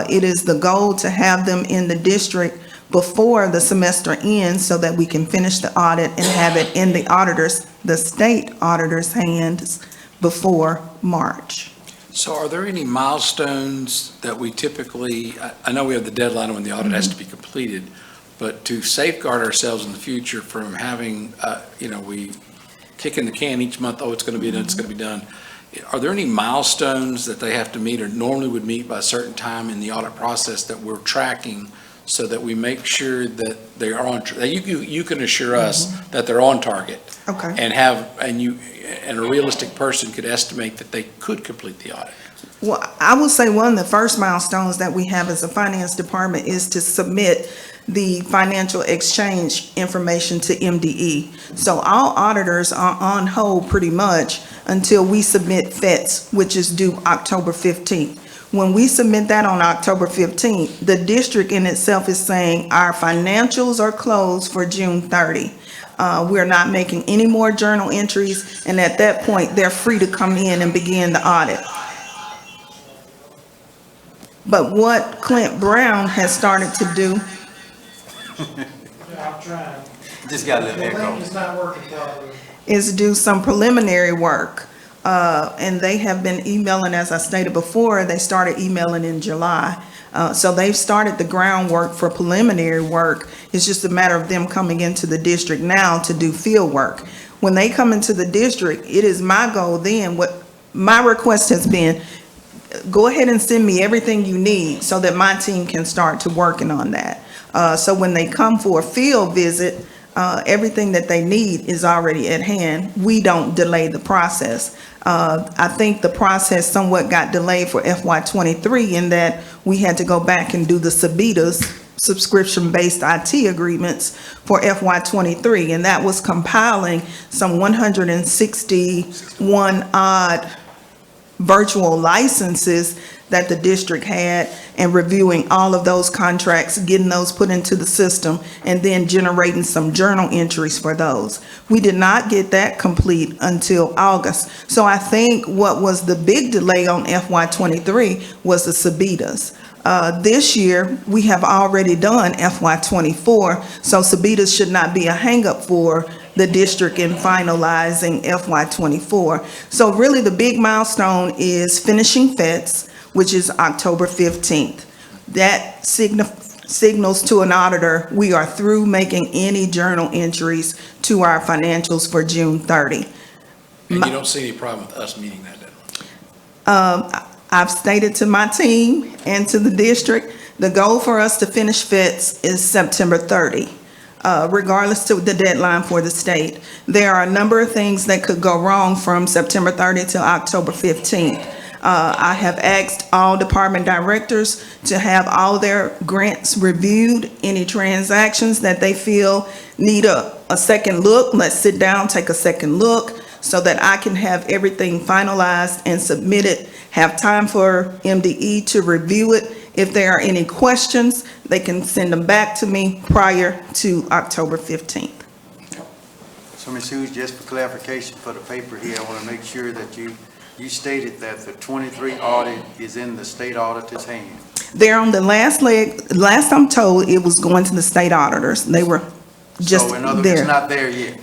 Speaker 11: It is the goal to have them in the district before the semester ends so that we can finish the audit and have it in the state auditor's hands before March.
Speaker 3: So are there any milestones that we typically, I know we have the deadline when the audit has to be completed, but to safeguard ourselves in the future from having, we kick in the can each month, oh, it's going to be done, it's going to be done. Are there any milestones that they have to meet or normally would meet by a certain time in the audit process that we're tracking so that we make sure that they are on, that you can assure us that they're on target?
Speaker 11: Okay.
Speaker 3: And a realistic person could estimate that they could complete the audit?
Speaker 11: Well, I will say one of the first milestones that we have as a finance department is to submit the financial exchange information to MDE. So all auditors are on hold pretty much until we submit FETS, which is due October 15th. When we submit that on October 15th, the district in itself is saying our financials are closed for June 30. We're not making any more journal entries, and at that point, they're free to come in and begin the audit. But what Clint Brown has started to do,
Speaker 10: I'm trying.
Speaker 1: Just got a little
Speaker 10: The link
Speaker 1: echo.
Speaker 10: is not working properly.
Speaker 11: is do some preliminary work. And they have been emailing, as I stated before, they started emailing in July. So they've started the groundwork for preliminary work. It's just a matter of them coming into the district now to do field work. When they come into the district, it is my goal then, what my request has been, go ahead and send me everything you need so that my team can start to working on that. So when they come for a field visit, everything that they need is already at hand. We don't delay the process. I think the process somewhat got delayed for FY '23 in that we had to go back and do the SABITA's subscription-based IT agreements for FY '23, and that was compiling some 161 odd virtual licenses that the district had and reviewing all of those contracts, getting those put into the system, and then generating some journal entries for those. We did not get that complete until August. So I think what was the big delay on FY '23 was the SABITA's. This year, we have already done FY '24, so SABITA's should not be a hangup for the district in finalizing FY '24. So really, the big milestone is finishing FETS, which is October 15th. That signals to an auditor, we are through making any journal entries to our financials for June 30.
Speaker 3: And you don't see any problem with us meeting that deadline?
Speaker 11: I've stated to my team and to the district, the goal for us to finish FETS is September 30. Regardless to the deadline for the state. There are a number of things that could go wrong from September 30 to October 15th. I have asked all department directors to have all their grants reviewed, any transactions that they feel need a second look. Let's sit down, take a second look, so that I can have everything finalized and submitted, have time for MDE to review it. If there are any questions, they can send them back to me prior to October 15th.
Speaker 1: So, Ms. Hughes, just for clarification for the paper here, I want to make sure that you stated that the 23 audit is in the state auditor's hand.
Speaker 11: They're on the last leg. Last I'm told, it was going to the state auditors. They were just
Speaker 1: So in other words, it's
Speaker 11: there.
Speaker 1: not there yet.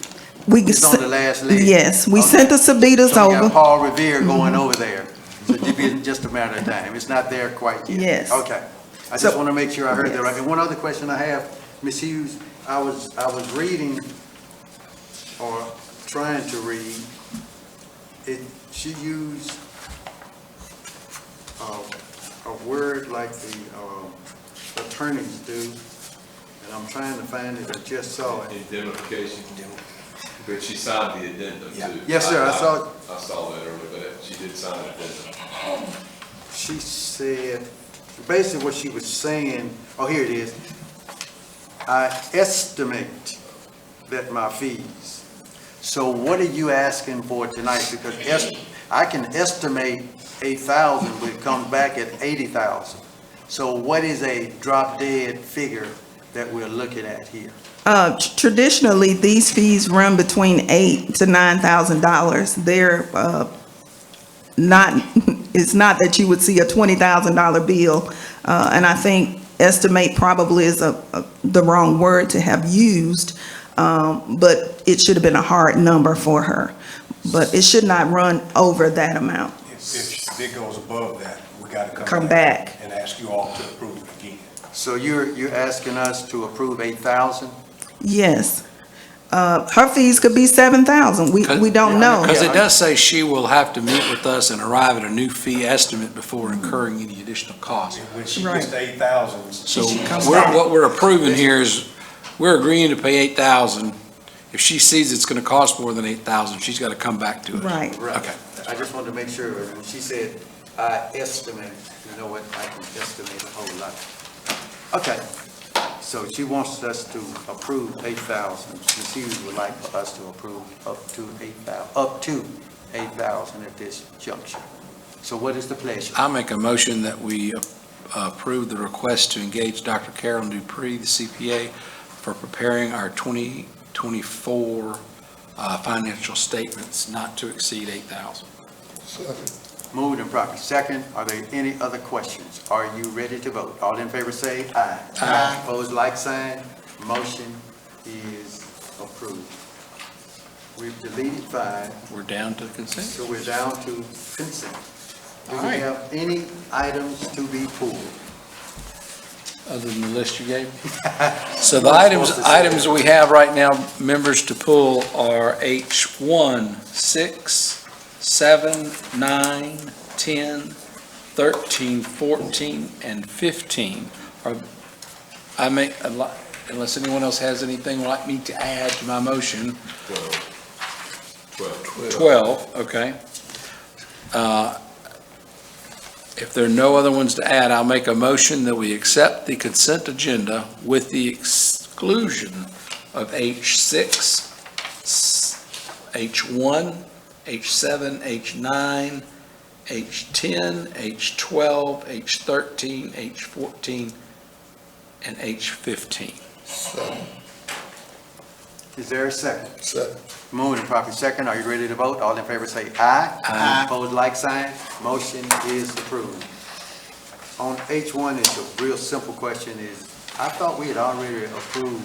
Speaker 11: We
Speaker 1: It's on the last leg.
Speaker 11: Yes, we
Speaker 1: Okay.
Speaker 11: sent the Sabitas
Speaker 1: So we got
Speaker 11: over.
Speaker 1: Paul Revere going over there. So it'd be just a matter of time. It's not there quite yet.
Speaker 11: Yes.
Speaker 1: Okay. I just
Speaker 11: So-
Speaker 1: want to make sure I heard that
Speaker 11: Yes.
Speaker 1: right. And one other question I have, Ms. Hughes, I was reading or trying to read, she used a word like the attorneys do, and I'm trying to find it, I just saw it.
Speaker 4: Indemnification. But she signed the addendum too.
Speaker 1: Yes, sir, I saw it.
Speaker 4: I saw that earlier, but she did sign an addendum.
Speaker 1: She said, basically what she was saying, oh, here it is. I estimate that my fees. So what are you asking for tonight? Because I can estimate 8,000, but it comes back at 80,000. So what is a drop dead figure that we're looking at here?
Speaker 11: Traditionally, these fees run between $8,000 to $9,000. They're not, it's not that you would see a $20,000 bill. And I think estimate probably is the wrong word to have used, but it should have been a hard number for her. But it should not run over that amount.
Speaker 6: If it goes above that, we got to
Speaker 11: Come back.
Speaker 6: and ask you all to approve it again.
Speaker 1: So you're asking us to approve 8,000?
Speaker 11: Yes. Her fees could be $7,000. We don't know.
Speaker 3: Because it does say she will have to meet with us and arrive at a new fee estimate before incurring any additional cost.
Speaker 6: When she
Speaker 11: Right.
Speaker 6: gets to 8,000.
Speaker 3: So
Speaker 6: she comes
Speaker 3: we're,
Speaker 6: back.
Speaker 3: what we're approving here is, we're agreeing to pay 8,000. If she sees it's gonna cost more than 8,000, she's gotta come back to us.
Speaker 11: Right.
Speaker 3: Okay.
Speaker 1: I just wanted to make sure, when she said, I estimate, you know what, I can estimate a whole lot. Okay, so she wants us to approve 8,000. Ms. Hughes would like for us to approve up to 8,000 at this juncture. So what is the pleasure?
Speaker 3: I make a motion that we approve the request to engage Dr. Carolyn Dupree, the CPA, for preparing our 2024 financial statements not to exceed 8,000.
Speaker 1: Moved and properly second. Are there any other questions? Are you ready to vote? All in favor say aye. Aye. Opposed, like sign. Motion is approved. We've deleted 5.
Speaker 3: We're down to consent.
Speaker 1: So we're down to consent. Do
Speaker 3: All
Speaker 1: we
Speaker 3: right.
Speaker 1: have any items to be pulled?
Speaker 3: Other than the list you gave me? So the items we have right now, members to pull, are H1, 6, 7, 9, 10, 13, 14, and 15. Unless anyone else has anything would like me to add to my motion. 12, okay. If there are no other ones to add, I'll make a motion that we accept the consent agenda with the exclusion of H6, H1, H7, H9, H10, H12, H13, H14, and H15.
Speaker 1: Is there a second?
Speaker 7: Second.
Speaker 1: Moved and properly second. Are you ready to vote? All in favor say aye.
Speaker 3: Aye.
Speaker 1: Opposed, like sign. Motion is approved. On H1, it's a real simple question is, I thought we had already approved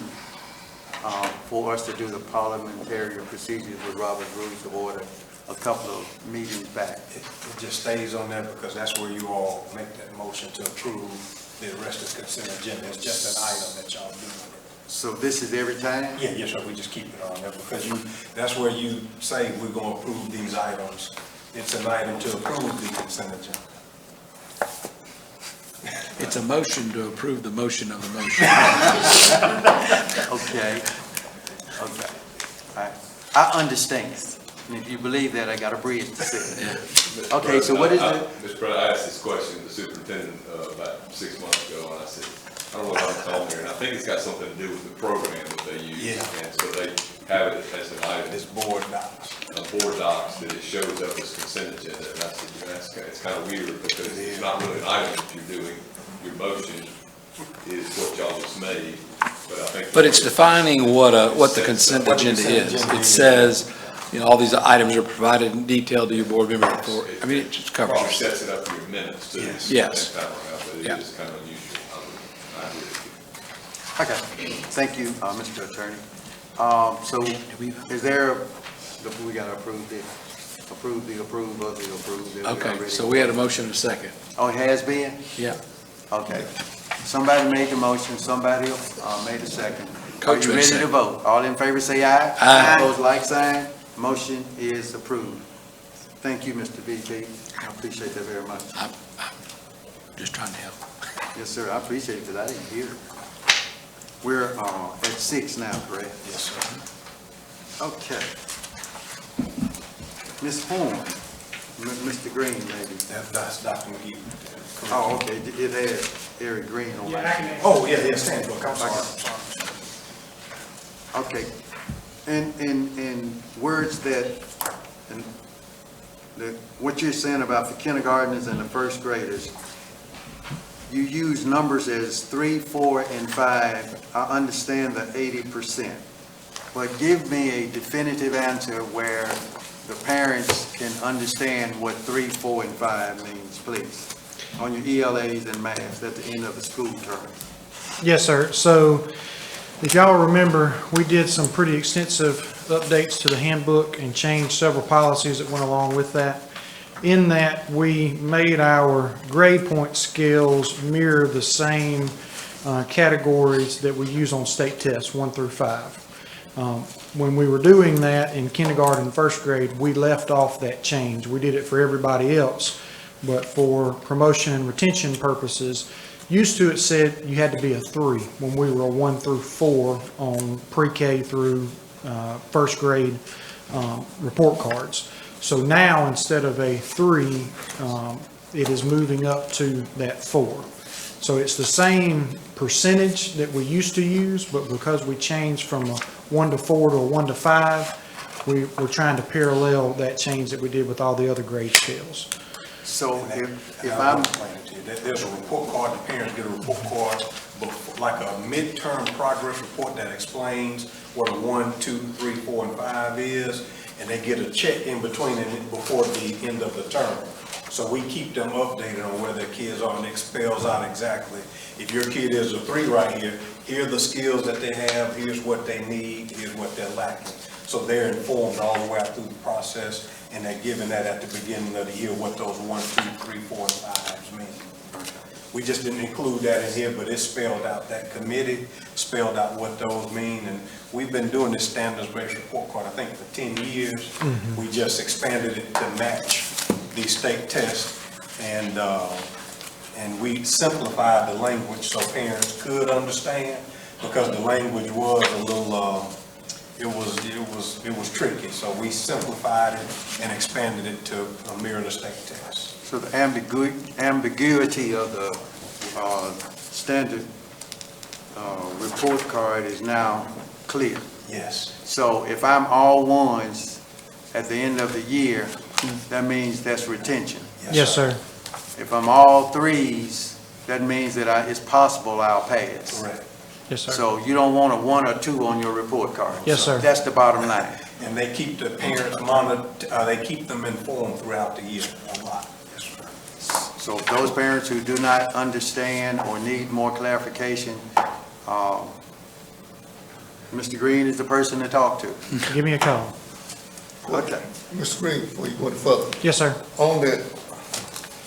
Speaker 1: for us to do the parliamentary procedures with Robert's Rules of Order a couple of meetings back.
Speaker 6: It just stays on there because that's where you all make that motion to approve the rest of the consent agenda. It's just an item that y'all do.
Speaker 1: So this is every time?
Speaker 6: Yeah, yes, sir, we just keep it on there because that's where you say we're going to approve these items. It's an item to approve the consent agenda.
Speaker 3: It's a motion to approve the motion of the motion.
Speaker 1: Okay. I understand. And if you believe that, I got a bridge to say. Okay, so what is it?
Speaker 4: Mr. President, I asked this question to the superintendent about 6 months ago, and I said, I don't know what I'm calling here, and I think it's got something to do with the program that they use.
Speaker 6: Yeah.
Speaker 4: And so have it as an item,
Speaker 6: It's board docs.
Speaker 4: board docs, that it shows up as consent agenda. And it's kind of weird because it's not really an item that you're doing. Your motion is what y'all just made, but I think.
Speaker 3: But it's defining what the consent agenda is. It says, you know, all these items are provided in detail to your board member report. I mean, it just covers
Speaker 4: Probably
Speaker 3: your
Speaker 4: sets it up for your minutes too.
Speaker 3: Yes.
Speaker 4: Next time around, but it
Speaker 3: Yeah.
Speaker 4: is kind of unusual. I agree with you.
Speaker 1: Okay, thank you, Mr. Attorney. So is there, we gotta approve the approve of the approved. that we
Speaker 3: Okay,
Speaker 1: already-
Speaker 3: so we had a motion and a second.
Speaker 1: Oh, it has been?
Speaker 3: Yeah.
Speaker 1: Okay. Somebody made the motion, somebody made the second.
Speaker 3: Coach
Speaker 1: Are you
Speaker 3: made
Speaker 1: ready
Speaker 3: the
Speaker 1: to
Speaker 3: second.
Speaker 1: vote? All in favor say aye.
Speaker 3: Aye.
Speaker 1: Opposed, like sign. Motion is approved. Thank you, Mr. VP. I appreciate that very much.
Speaker 3: I'm just trying to help.
Speaker 1: Yes, sir, I appreciate it, because I didn't hear it. We're at 6 now, correct?
Speaker 6: Yes, sir.
Speaker 1: Okay. Ms. Horn, Mr. Green, maybe.
Speaker 6: That's Dr. McGee.
Speaker 1: Oh, okay, it has Eric Green on it.
Speaker 6: Oh, yeah, Sandbook, I'm sorry.
Speaker 1: Okay. In words that what you're saying about the kindergartners and the first graders, you use numbers as 3, 4, and 5. I understand the 80%. But give me a definitive answer where the parents can understand what 3, 4, and 5 means, please, on your ELAs and maths at the end of the school term.
Speaker 12: Yes, sir. So if y'all remember, we did some pretty extensive updates to the handbook and changed several policies that went along with that. In that, we made our grade point scales mirror the same categories that we use on state tests, 1 through 5. When we were doing that in kindergarten and first grade, we left off that change. We did it for everybody else, but for promotion and retention purposes, used to it said you had to be a 3 when we were a 1 through 4 on pre-K through first grade report cards. So now, instead of a 3, it is moving up to that 4. So it's the same percentage that we used to use, but because we changed from a 1 to 4 to a 1 to 5, we're trying to parallel that change that we did with all the other grade scales.
Speaker 1: So if
Speaker 6: I'll
Speaker 1: I'm,
Speaker 6: explain it to you. There's a report card, the parents get a report card, like a midterm progress report that explains what a 1, 2, 3, 4, and 5 is, and they get a check in between and before the end of the term. So we keep them updated on where their kids are, and it spells out exactly, if your kid is a 3 right here, here are the skills that they have, here's what they need, here's what they're lacking. So they're informed all the way out through the process, and they're given that at the beginning of the year, what those 1, 2, 3, 4, and 5s mean. We just didn't include that in here, but it's spelled out, that committee spelled out what those mean, and we've been doing this standards-based report card, I think, for 10 years. We just expanded it to match these state tests, and we simplified the language so parents could understand, because the language was a little, it was tricky, so we simplified it and expanded it to mirror the state tests.
Speaker 1: so the ambiguity of the standard report card is now clear.
Speaker 6: Yes.
Speaker 1: So if I'm all 1s at the end of the year, that means that's retention.
Speaker 12: Yes, sir.
Speaker 1: If I'm all 3s, that means that it's possible I'll pass.
Speaker 6: Correct.
Speaker 12: Yes, sir.
Speaker 1: So you don't want a 1 or 2 on your report card.
Speaker 12: Yes, sir.
Speaker 1: That's the bottom line.
Speaker 6: And they keep the parents they keep them informed throughout the year a lot. Yes, sir.
Speaker 1: So those parents who do not understand or need more clarification, Mr. Green is the person to talk to.
Speaker 12: Give me a call.
Speaker 1: Okay.
Speaker 7: Mr. Green, before you go any further,
Speaker 12: Yes, sir.
Speaker 7: on that,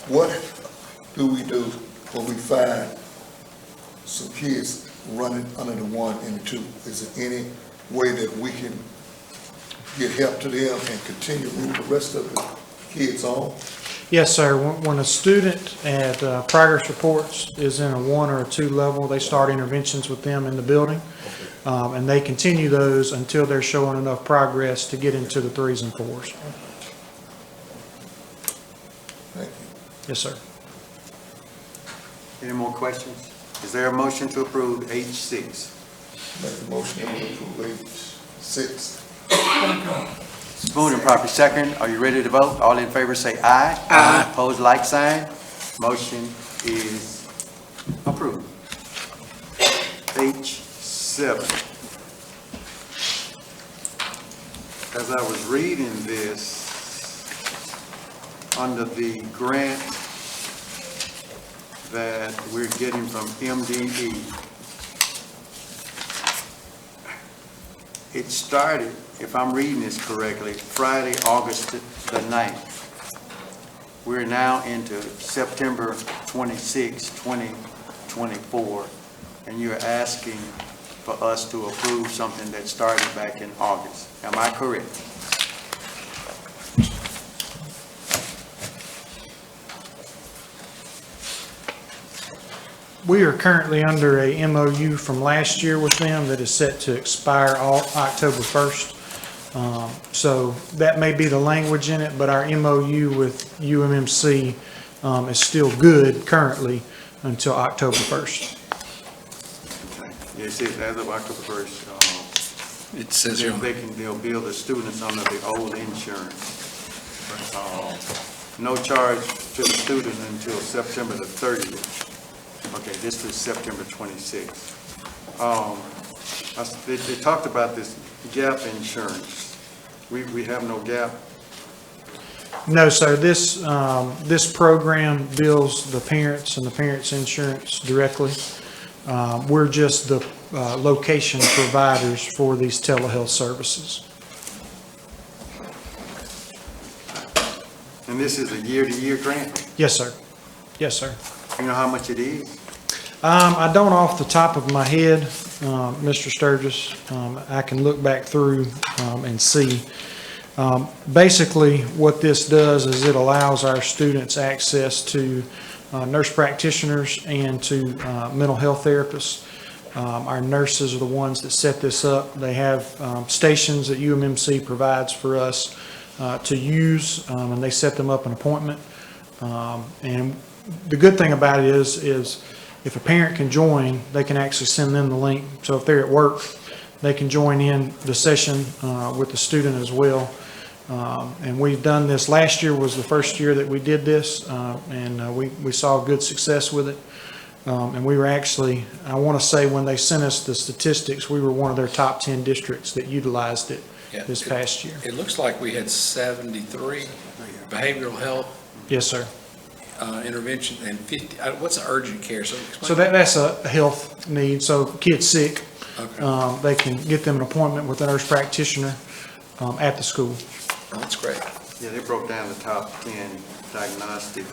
Speaker 7: what do we do when we find some kids running under the 1 and the 2? Is there any way that we can get help to them and continue to move the rest of the kids on?
Speaker 12: Yes, sir. When a student at progress reports is in a 1 or a 2 level, they start interventions with them in the building. And they continue those until they're showing enough progress to get into the 3s and 4s.
Speaker 7: Thank you.
Speaker 12: Yes, sir.
Speaker 1: Any more questions? Is there a motion to approve H6?
Speaker 7: Make the motion to approve 6.
Speaker 1: It's moved and properly second. Are you ready to vote? All in favor say aye. Aye. Opposed, like sign. Motion is approved. H7. As I was reading this, under the grant that we're getting from MDE, it started, if I'm reading this correctly, Friday, August the 9th. We're now into September 26, 2024, and you're asking for us to approve something that started back in August. Am I correct?
Speaker 12: We are currently under a MOU from last year with them that is set to expire October 1st. So that may be the language in it, but our MOU with UMMC is still good currently until October 1st.
Speaker 1: Yeah, it says as of October 1st,
Speaker 3: It says here,
Speaker 1: they'll bill the students under the old insurance. No charge to the student until September the 30th. Okay, this is September 26th. They talked about this gap insurance. We have no gap.
Speaker 12: No, sir, this program bills the parents and the parents' insurance directly. We're just the location providers for these telehealth services.
Speaker 1: And this is a year-to-year grant.
Speaker 12: Yes, sir. Yes, sir.
Speaker 1: You know how much it is?
Speaker 12: I don't off the top of my head, Mr. Sturgis. I can look back through and see. Basically, what this does is it allows our students access to nurse practitioners and to mental health therapists. Our nurses are the ones that set this up. They have stations that UMMC provides for us to use, and they set them up an appointment. And the good thing about it is if a parent can join, they can actually send them the link. So if they're at work, they can join in the session with the student as well. And we've done this. Last year was the first year that we did this, and we saw good success with it. And we were actually, I want to say when they sent us the statistics, we were one of their top 10 districts that utilized it this past year.
Speaker 3: it looks like we had 73 behavioral health
Speaker 12: Yes, sir.
Speaker 3: intervention and 50, what's the urgent care? So
Speaker 12: So that's a health need. So kids sick,
Speaker 3: Okay.
Speaker 12: they can get them an appointment with a nurse practitioner at the school.
Speaker 3: Oh, that's great.
Speaker 1: Yeah, they broke down the top 10 diagnostic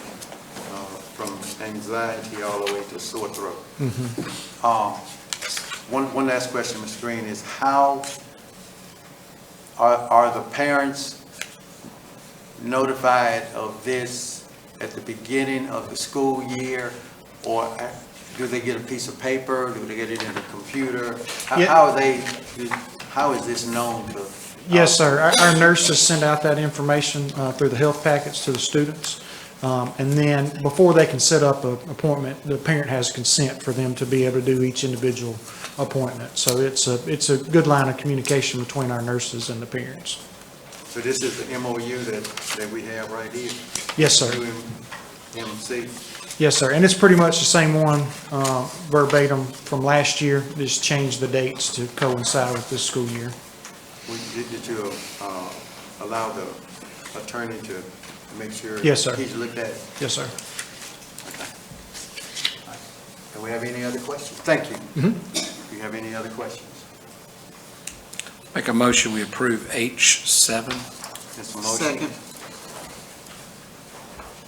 Speaker 1: from anxiety all the way to sore throat. One last question, Mr. Green, is how are the parents notified of this at the beginning of the school year, or do they get a piece of paper? Do they get it in the computer? How is this known to?
Speaker 12: Yes, sir. Our nurses send out that information through the health packets to the students. And then before they can set up an appointment, the parent has consent for them to be able to do each individual appointment. So it's a good line of communication between our nurses and the parents.
Speaker 1: So this is the MOU that we have right here?
Speaker 12: Yes, sir.
Speaker 1: UMMC?
Speaker 12: Yes, sir. And it's pretty much the same one verbatim from last year. Just changed the dates to coincide with this school year.
Speaker 1: Did you allow the attorney to make sure?
Speaker 12: Yes, sir.
Speaker 1: He's looked at it?
Speaker 12: Yes, sir.
Speaker 1: Do we have any other questions? Thank you. Do you have any other questions?
Speaker 3: Make a motion, we approve H7.
Speaker 1: There's a motion.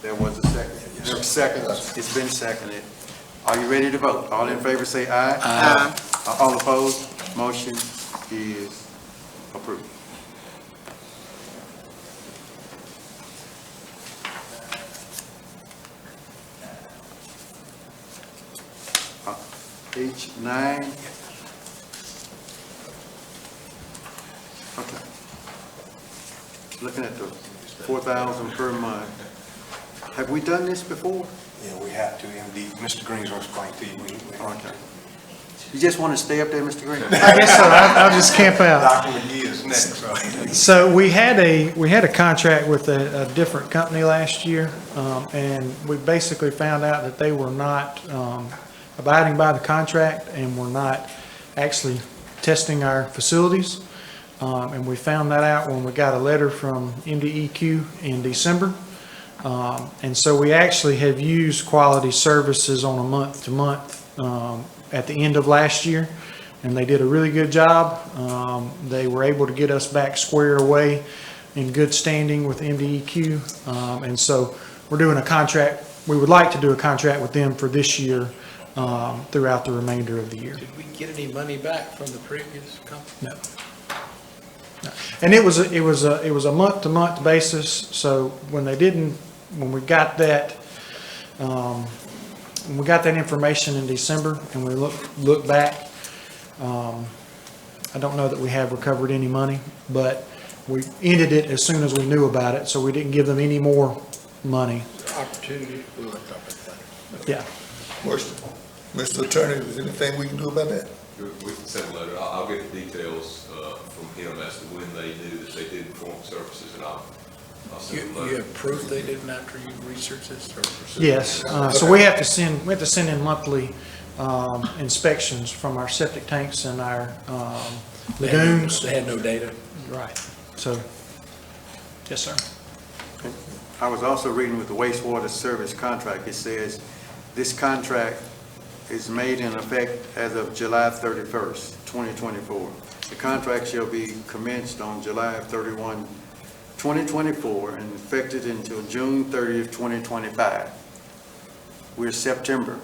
Speaker 1: There was a second. There's a second. It's been seconded. Are you ready to vote? All in favor say aye.
Speaker 5: Aye.
Speaker 1: All opposed? Motion is approved. H9. Okay. Looking at the 4,000 per month. Have we done this before?
Speaker 6: Yeah, we have to, MD, Mr. Green's going to explain to you.
Speaker 1: Okay. You just want to stay up there, Mr. Green?
Speaker 12: I guess so. I'll just camp out.
Speaker 6: Dr. McGee is next, so.
Speaker 12: So we had a contract with a different company last year, and we basically found out that they were not abiding by the contract and were not actually testing our facilities. And we found that out when we got a letter from MDEQ in December. And so we actually have used Quality Services on a month-to-month at the end of last year, and they did a really good job. They were able to get us back squared away in good standing with MDEQ. And so we're doing a contract, we would like to do a contract with them for this year throughout the remainder of the year.
Speaker 3: Did we get any money back from the previous company?
Speaker 12: No. And it was a month-to-month basis, so when we got that, information in December and we look back, I don't know that we have recovered any money, but we ended it as soon as we knew about it, so we didn't give them any more money.
Speaker 3: Opportunity, we'll talk about that.
Speaker 12: Yeah.
Speaker 7: Question. Mr. Attorney, is there anything we can do about that?
Speaker 4: We can send a letter. I'll get the details from him as to when they knew that they did perform services, and I'll send a letter.
Speaker 3: You have proof they didn't after you researched this? Or?
Speaker 12: Yes, so we have to send in monthly inspections from our septic tanks and our lagoons.
Speaker 3: They had no data?
Speaker 12: Right, so, yes, sir.
Speaker 1: I was also reading with the wastewater service contract. It says this contract is made in effect as of July 31st, 2024. The contract shall be commenced on July 31, 2024 and effective until June 30th, 2025. We're September.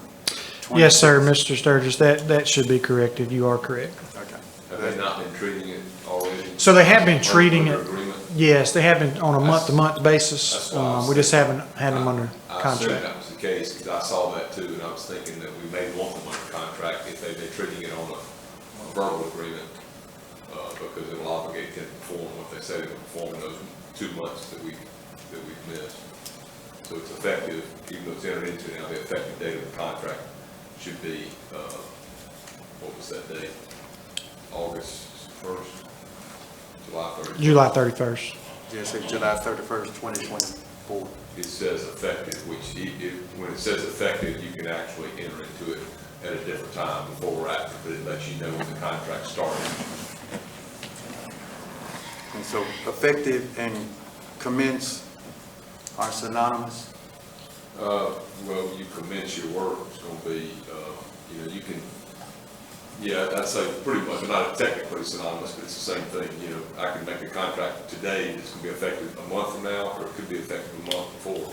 Speaker 12: Yes, sir, Mr. Sturgis, that should be corrected. You are correct.
Speaker 1: Okay.
Speaker 4: Have they not been treating it already?
Speaker 12: So they have been treating
Speaker 4: Under
Speaker 12: it,
Speaker 4: agreement?
Speaker 12: yes, they have been on a month-to-month basis.
Speaker 4: That's what I was
Speaker 12: We just haven't had them under
Speaker 4: I assumed
Speaker 12: contract.
Speaker 4: that was the case, because I saw that too, and I was thinking that we may want them under contract if they've been treating it on a verbal agreement, because it'll obligate them to perform what they say they're going to perform in those 2 months that we've missed. So it's effective, even though it's entered into now, the effective date of the contract should be, what was that date? August 1st, July 31st?
Speaker 12: July 31st.
Speaker 1: Yes, it's July 31st, 2024.
Speaker 4: It says effective, which when it says effective, you can actually enter into it at a different time before or after, but it lets you know when the contract started.
Speaker 1: And so effective and commence are synonymous?
Speaker 4: Well, you commence your work, it's going to be, you can, I'd say pretty much, not technically synonymous, but it's the same thing. I can make a contract today that's going to be effective a month from now, or it could be effective a month before.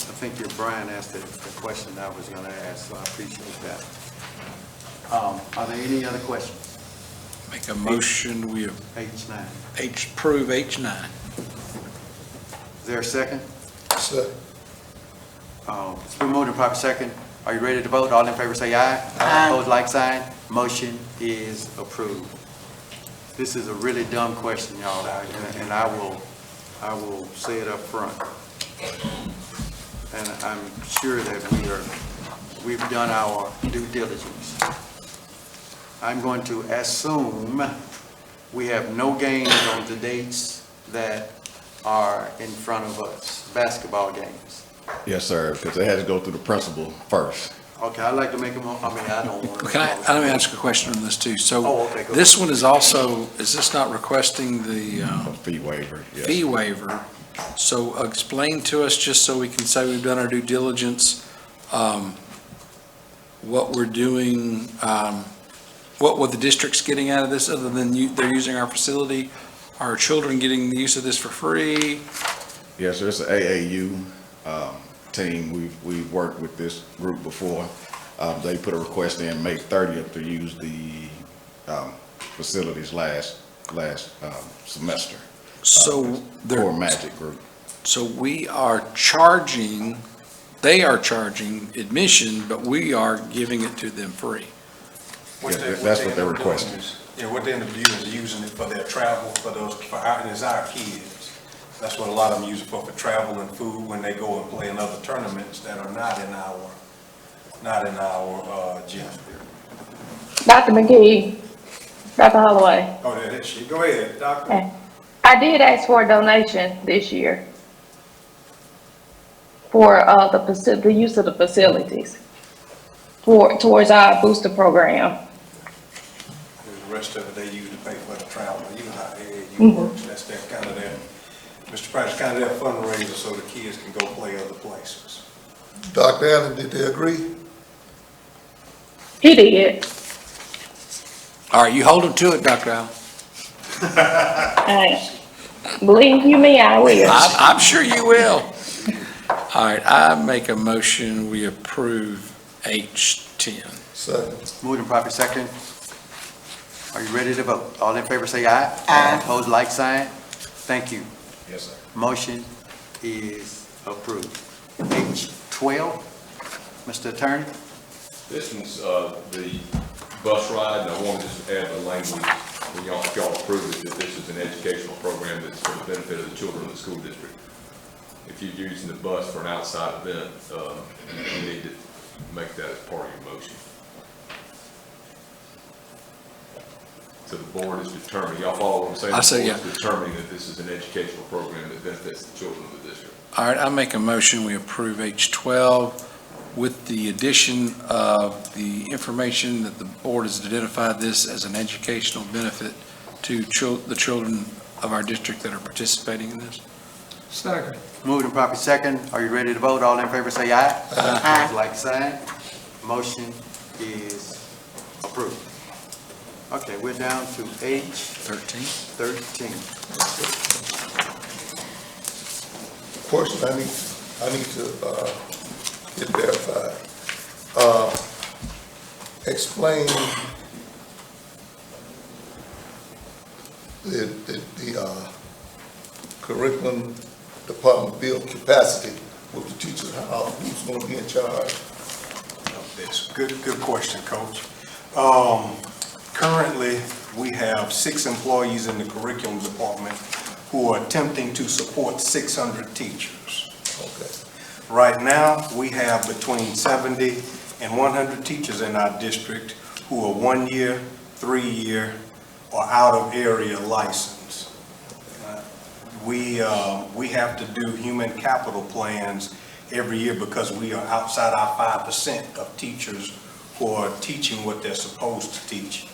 Speaker 1: I think your Brian asked the question I was going to ask, so I appreciate that. Are there any other questions?
Speaker 3: Make a motion, we
Speaker 1: H9.
Speaker 3: approve H9.
Speaker 1: Is there a second?
Speaker 7: Sir.
Speaker 1: It's been moved and proper second. Are you ready to vote? All in favor say aye. Aye. Opposed, like sign. Motion is approved. This is a really dumb question, y'all, and I will say it up front. And I'm sure that we've done our due diligence. I'm going to assume we have no games on the dates that are in front of us, basketball games.
Speaker 13: Yes, sir, because they had to go through the principal first.
Speaker 1: Okay, I'd like to make them, I don't want to.
Speaker 3: Let me ask a question on this too. So
Speaker 1: okay, go
Speaker 3: this one is also, is this not requesting the
Speaker 13: Fee waiver, yes.
Speaker 3: fee waiver? So explain to us, just so we can say we've done our due diligence, what we're doing, what the district's getting out of this, other than they're using our facility? Are children getting the use of this for free?
Speaker 13: Yes, sir, it's an AAU team. We've worked with this group before. They put a request in May 30th to use the facilities last semester.
Speaker 3: So
Speaker 13: For Magic Group.
Speaker 3: So we are charging, they are charging admission, but we are giving it to them free.
Speaker 13: That's what they're requesting.
Speaker 6: Yeah, what they end up doing is using it for their travel, and it's our kids. That's what a lot of them use it for travel and food when they go and play in other tournaments that are not in our gym.
Speaker 14: Dr. McGee, Dr. Holloway.
Speaker 6: Oh, that is she. Go ahead, Doctor.
Speaker 14: Okay. I did ask for a donation this year for the use of the facilities towards our booster program.
Speaker 6: The rest of it they use to pay for the travel. You know how AAU works. That's their kind of their, Mr. Price, kind of their fundraiser so the kids can go play other places.
Speaker 7: Dr. Allen, did they agree?
Speaker 14: He did.
Speaker 3: All right, you hold him to it, Dr. Allen.
Speaker 14: Believe you me, I will.
Speaker 3: I'm sure you will. All right, I make a motion, we approve H10.
Speaker 7: Second.
Speaker 1: Moved and properly second. Are you ready to vote? All in favor say aye.
Speaker 5: Aye.
Speaker 1: Opposed, like sign. Thank you.
Speaker 6: Yes, sir.
Speaker 1: Motion is approved. H12, Mr. Attorney.
Speaker 4: This one's, the bus ride, and I want to just add the language, when y'all, if y'all approve it, that this is an educational program that's for the benefit of the children of the school district. If you're using the bus for an outside event, you need to make that as part of your motion. So the board is determining, y'all follow what I'm saying?
Speaker 3: I say,
Speaker 4: The
Speaker 3: yeah.
Speaker 4: board is determining that this is an educational program that benefits the children of the district.
Speaker 3: All right, I make a motion, we approve H12 with the addition of the information that the board has identified this as an educational benefit to the children of our district that are participating in this.
Speaker 10: Second.
Speaker 1: Moved and properly second. Are you ready to vote? All in favor say aye.
Speaker 5: Aye.
Speaker 1: Opposed, like sign. Motion is approved. Okay, we're down to H13.
Speaker 3: 13.
Speaker 7: Question I need to get verified. Explain the curriculum department build capacity with the teachers, who's going to be in charge?
Speaker 6: This good question, Coach. Currently, we have 6 employees in the curriculum department who are attempting to support 600 teachers.
Speaker 7: Okay.
Speaker 6: Right now, we have between 70 and 100 teachers in our district who are 1-year, 3-year, or out-of-area licensed. We have to do human capital plans every year because we are outside our 5% of teachers who are teaching what they're supposed to teach.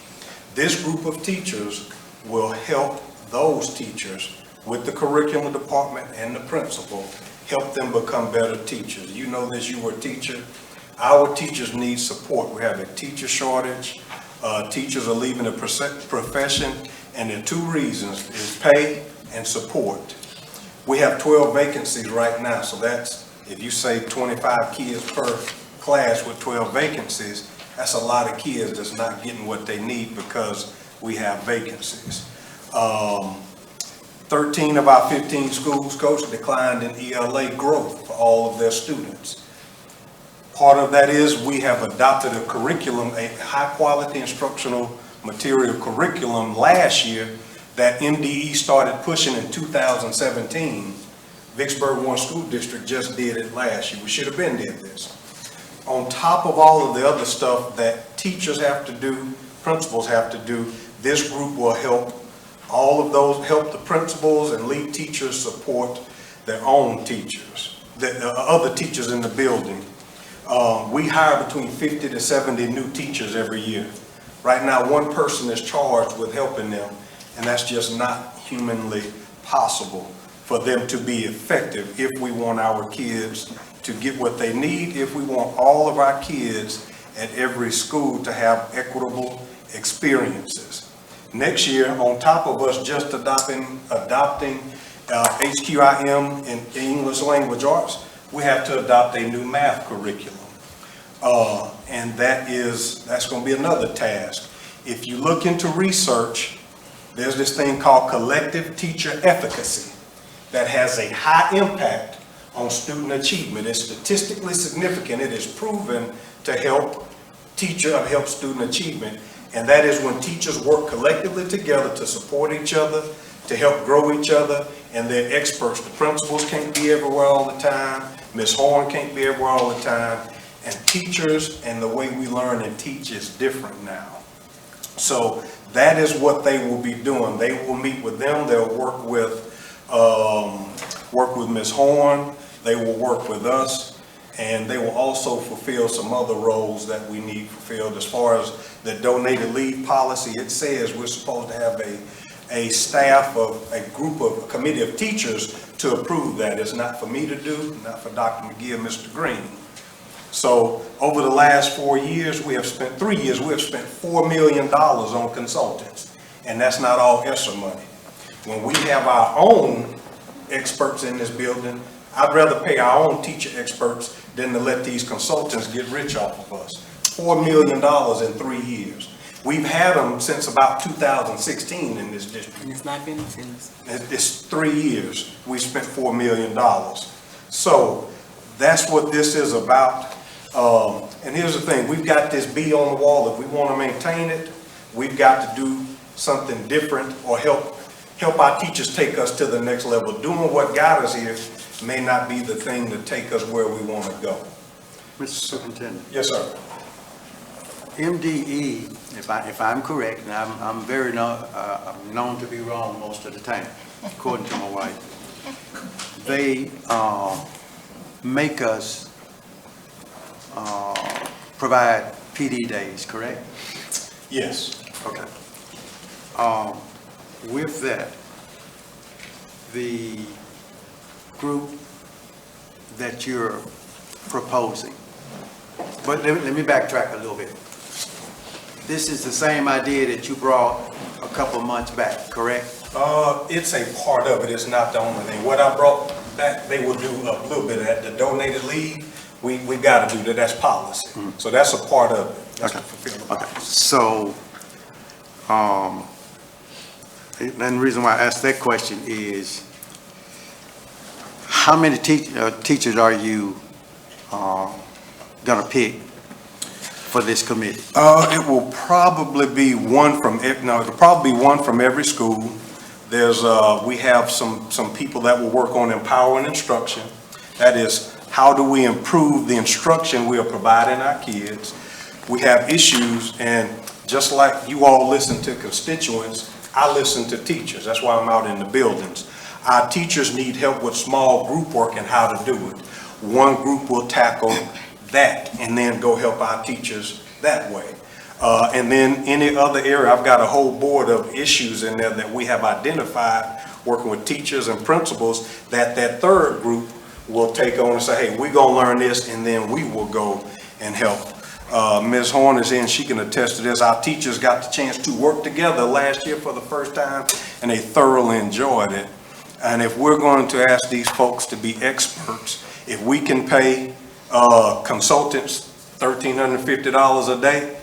Speaker 6: This group of teachers will help those teachers with the curriculum department and the principal, help them become better teachers. You know this, you were a teacher. Our teachers need support. We have a teacher shortage. Teachers are leaving the profession, and there are 2 reasons, is pay and support. We have 12 vacancies right now, so that's, if you say 25 kids per class with 12 vacancies, that's a lot of kids that's not getting what they need because we have vacancies. 13 of our 15 schools, Coach, declined in ELA growth for all of their students. Part of that is we have adopted a curriculum, a high-quality instructional material curriculum last year that MDE started pushing in 2017. Vicksburg Warren School District just did it last year. We should have been did this. On top of all of the other stuff that teachers have to do, principals have to do, this group will help all of those, help the principals and lead teachers support their own teachers, the other teachers in the building. We hire between 50 to 70 new teachers every year. Right now, 1 person is charged with helping them, and that's just not humanly possible for them to be effective if we want our kids to get what they need, if we want all of our kids at every school to have equitable experiences. Next year, on top of us just adopting HQIM in English Language Arts, we have to adopt a new math curriculum. And that's going to be another task. If you look into research, there's this thing called collective teacher efficacy that has a high impact on student achievement. It's statistically significant. It is proven to help student achievement. And that is when teachers work collectively together to support each other, to help grow each other, and they're experts. The principals can't be everywhere all the time. Ms. Horn can't be everywhere all the time. And teachers and the way we learn and teach is different now. So that is what they will be doing. They will meet with them. They'll work with Ms. Horn. They will work with us. And they will also fulfill some other roles that we need fulfilled. As far as the donated leave policy, it says we're supposed to have a staff of a committee of teachers to approve that. It's not for me to do, not for Dr. McGee or Mr. Green. So over the last 4 years, we have spent, 3 years, we have spent $4 million on consultants. And that's not all ESSER money. When we have our own experts in this building, I'd rather pay our own teacher experts than to let these consultants get rich off of us. $4 million in 3 years. We've had them since about 2016 in this district.
Speaker 5: And it's not been finished.
Speaker 6: It's 3 years. We spent $4 million. So that's what this is about. And here's the thing, we've got this B on the wall. If we want to maintain it, we've got to do something different or help our teachers take us to the next level. Doing what got us here may not be the thing to take us where we want to go.
Speaker 1: Mr. Superintendent.
Speaker 6: Yes, sir.
Speaker 1: MDE, if I'm correct, and I'm very I'm known to be wrong most of the time, according to my wife, they make us provide PD days, correct?
Speaker 6: Yes.
Speaker 1: Okay. With that, the group that you're proposing, but let me backtrack a little bit. This is the same idea that you brought a couple of months back, correct?
Speaker 6: It's a part of it. It's not the only thing. What I brought back, they will do a little bit of that. The donated leave, we got to do that. That's policy. So that's a part of it. That's to fulfill the policy.
Speaker 1: So, and the reason why I asked that question is, how many teachers are you gonna pick for this committee?
Speaker 6: It will probably be one from, it'll probably be one from every school. There's, we have some people that will work on empowering instruction. That is, how do we improve the instruction we are providing our kids? We have issues, and just like you all listen to constituents, I listen to teachers. That's why I'm out in the buildings. Our teachers need help with small group work and how to do it. One group will tackle that and then go help our teachers that way. And then any other area, I've got a whole board of issues in there that we have identified, working with teachers and principals, that third group will take on and say, hey, we're gonna learn this, and then we will go and help. Ms. Horn is in, she can attest to this. Our teachers got the chance to work together last year for the first time, and they thoroughly enjoyed it. And if we're going to ask these folks to be experts, if we can pay consultants $1,350 a day,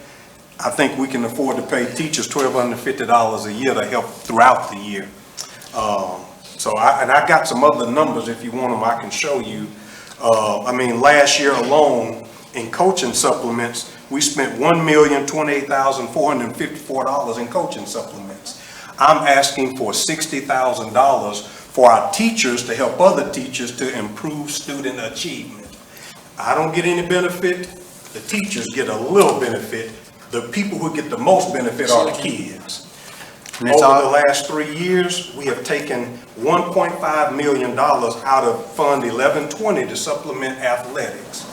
Speaker 6: I think we can afford to pay teachers $1,250 a year to help throughout the year. So I got some other numbers, if you want them, I can show you. I mean, last year alone, in coaching supplements, we spent $1,028,454 in coaching supplements. I'm asking for $60,000 for our teachers to help other teachers to improve student achievement. I don't get any benefit, the teachers get a little benefit. The people who get the most benefit are the kids. Over the last 3 years, we have taken $1.5 million out of Fund 1120 to supplement athletics.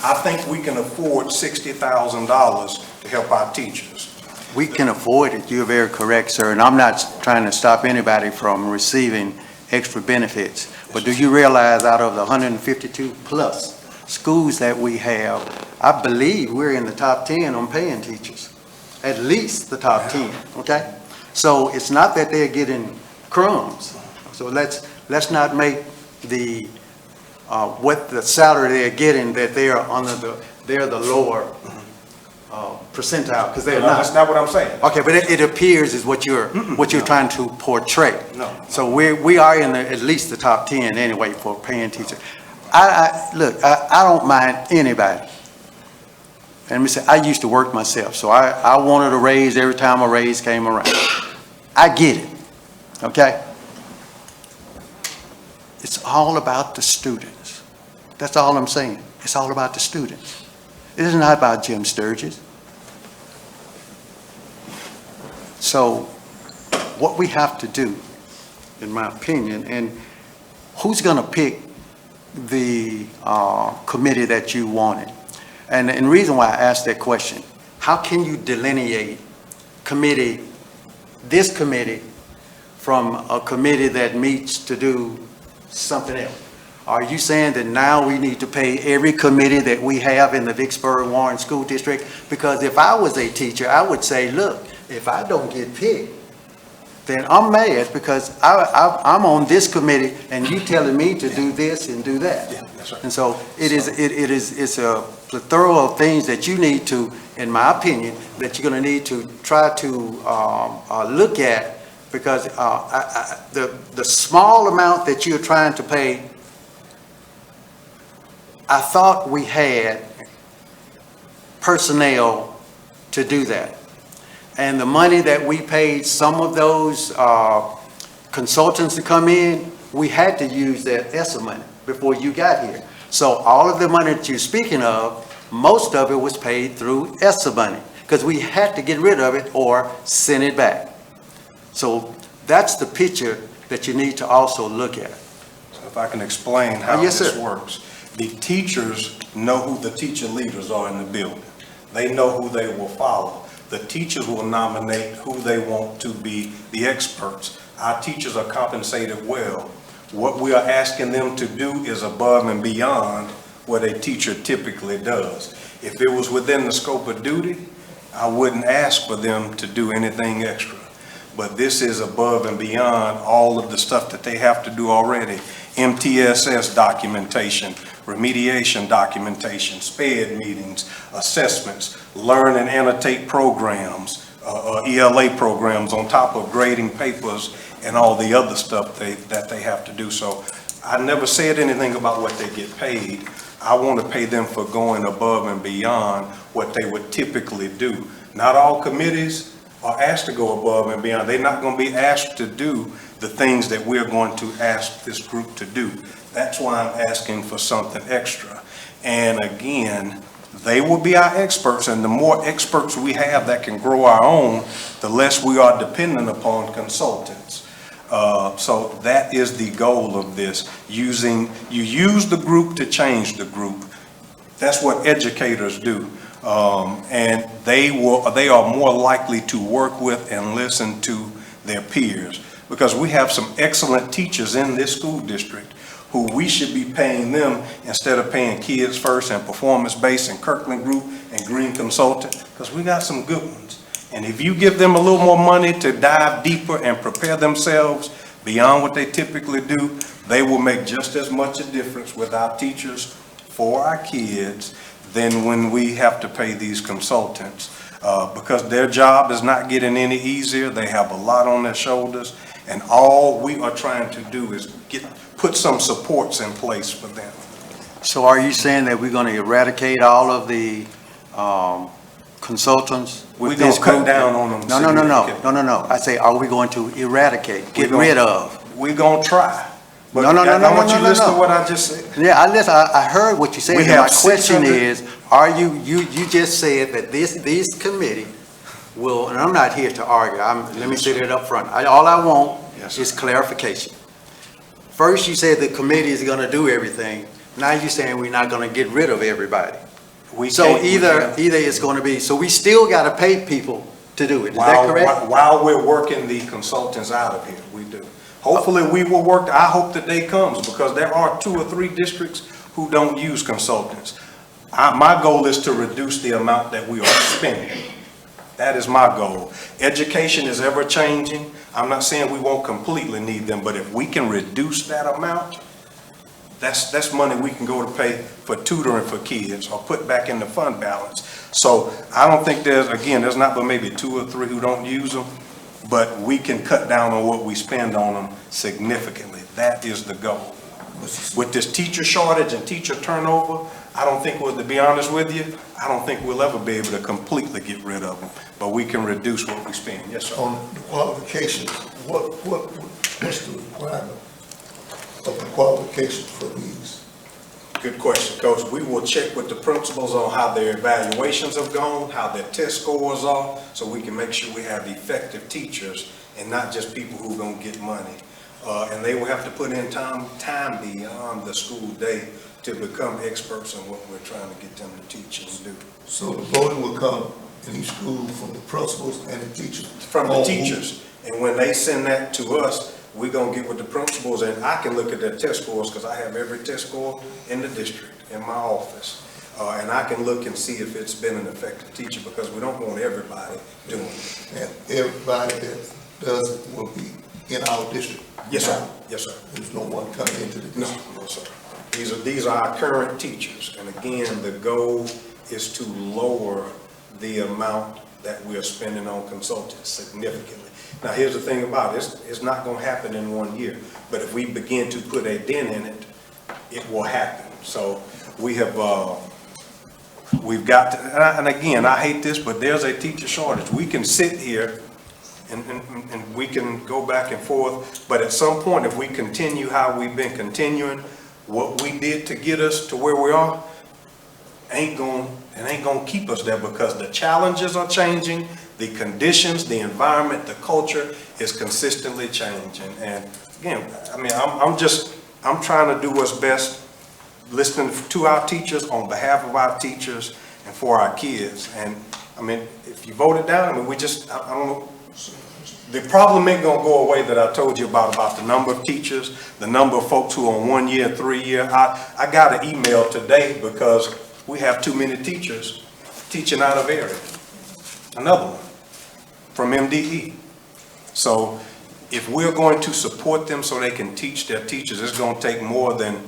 Speaker 6: I think we can afford $60,000 to help our teachers.
Speaker 1: We can afford it. You're very correct, sir. And I'm not trying to stop anybody from receiving extra benefits. But do you realize out of the 152 plus schools that we have, I believe we're in the top 10 on paying teachers, at least the top 10, okay? So it's not that they're getting crumbs. So let's not make the what the salary they're getting, that they are they're the lower percentile, because they're not.
Speaker 6: That's not what I'm saying.
Speaker 1: Okay, but it appears is what you're trying to portray.
Speaker 6: No.
Speaker 1: So we are in at least the top 10 anyway for paying teachers. Look, I don't mind anybody. And let me say, I used to work myself, so I wanted a raise every time a raise came around. I get it, okay? It's all about the students. That's all I'm saying. It's all about the students. It is not about Jim Sturgis. So what we have to do, in my opinion, and who's going to pick the committee that you wanted? And the reason why I asked that question, how can you delineate this committee from a committee that meets to do something else? Are you saying that now we need to pay every committee that we have in the Vicksburg Warren School District? Because if I was a teacher, I would say, look, if I don't get picked, then I'm mad because I'm on this committee and you telling me to do this and do that.
Speaker 6: Yeah, that's right.
Speaker 1: And so it's a plethora of things that you need to, in my opinion, that you're going to need to try to look at, because the small amount that you're trying to pay, I thought we had personnel to do that. And the money that we paid some of those consultants to come in, we had to use that ESSA money before you got here. So all of the money that you're speaking of, most of it was paid through ESSA money because we had to get rid of it or send it back. So that's the picture that you need to also look at.
Speaker 6: So if I can explain how
Speaker 1: Yes,
Speaker 6: this
Speaker 1: sir.
Speaker 6: works. The teachers know who the teacher leaders are in the building. They know who they will follow. The teachers will nominate who they want to be the experts. Our teachers are compensated well. What we are asking them to do is above and beyond what a teacher typically does. If it was within the scope of duty, I wouldn't ask for them to do anything extra. But this is above and beyond all of the stuff that they have to do already. MTSS documentation, remediation documentation, SPED meetings, assessments, learn and annotate programs, ELA programs on top of grading papers and all the other stuff that they have to do. So I never said anything about what they get paid. I want to pay them for going above and beyond what they would typically do. Not all committees are asked to go above and beyond. They're not going to be asked to do the things that we're going to ask this group to do. That's why I'm asking for something extra. And again, they will be our experts, and the more experts we have that can grow our own, the less we are dependent upon consultants. So that is the goal of this. You use the group to change the group. That's what educators do. And they are more likely to work with and listen to their peers, because we have some excellent teachers in this school district who we should be paying them instead of paying Kids First and Performance Based and Kirkland Group and Green Consultant, because we got some good ones. And if you give them a little more money to dive deeper and prepare themselves beyond what they typically do, they will make just as much a difference with our teachers for our kids than when we have to pay these consultants. Because their job is not getting any easier. They have a lot on their shoulders, and all we are trying to do is put some supports in place for them.
Speaker 1: So are you saying that we're going to eradicate all of the consultants with this group?
Speaker 6: We're going to cut down on them.
Speaker 1: No. I say, are we going to eradicate, get rid of?
Speaker 6: We're going to try. But
Speaker 1: No.
Speaker 6: I want you to listen to what I just said.
Speaker 1: Yeah, I heard what you said.
Speaker 6: We
Speaker 1: My
Speaker 6: have
Speaker 1: question
Speaker 6: 600
Speaker 1: is, are you just said that this committee will, and I'm not here to argue, let me say that up front. All I want is clarification. First, you said the committee is gonna do everything. Now you're saying we're not gonna get rid of everybody. So either it's gonna be, so we still gotta pay people to do it, is that correct?
Speaker 6: While we're working the consultants out of here, we do. Hopefully, we will work, I hope the day comes, because there are 2 or 3 districts who don't use consultants. My goal is to reduce the amount that we are spending. That is my goal. Education is ever changing. I'm not saying we won't completely need them, but if we can reduce that amount, that's money we can go to pay for tutoring for kids or put back in the fund balance. So I don't think there's not but maybe 2 or 3 who don't use them, but we can cut down on what we spend on them significantly. That is the goal. With this teacher shortage and teacher turnover, I don't think, to be honest with you, I don't think we'll ever be able to completely get rid of them, but we can reduce what we spend. Yes, sir.
Speaker 7: On the qualifications, what's the requirement of the qualifications for these?
Speaker 6: Good question, Coach. We will check with the principals on how their evaluations have gone, how their test scores are, so we can make sure we have effective teachers and not just people who are gonna get money. And they will have to put in time beyond the school day to become experts in what we're trying to get them to teach and do.
Speaker 7: So the voting will come in each school from the principals and the teachers?
Speaker 6: From the teachers. And when they send that to us, we're gonna get with the principals, and I can look at their test scores, because I have every test score in the district, in my office. And I can look and see if it's been an effective teacher, because we don't want everybody doing it.
Speaker 7: And everybody that does it will be in our district?
Speaker 6: Yes, sir. Yes, sir.
Speaker 7: There's no one coming into the
Speaker 6: No,
Speaker 7: district?
Speaker 6: no, sir. These are our current teachers, and again, the goal is to lower the amount that we are spending on consultants significantly. Now, here's the thing about it, it's not gonna happen in 1 year, but if we begin to put a dent in it, it will happen. So we have, we've got to, and again, I hate this, but there's a teacher shortage. We can sit here and we can go back and forth, but at some point, if we continue how we've been continuing, what we did to get us to where we are, ain't gonna keep us there, because the challenges are changing, the conditions, the environment, the culture is consistently changing. And again, I mean, I'm trying to do what's best, listening to our teachers on behalf of our teachers and for our kids. And I mean, if you vote it down, I mean, I don't know. The problem ain't gonna go away that I told you about the number of teachers, the number of folks who are on 1 year, 3 year. I got an email today because we have too many teachers teaching out of area. Another one from MDE. So if we're going to support them so they can teach their teachers, it's gonna take more than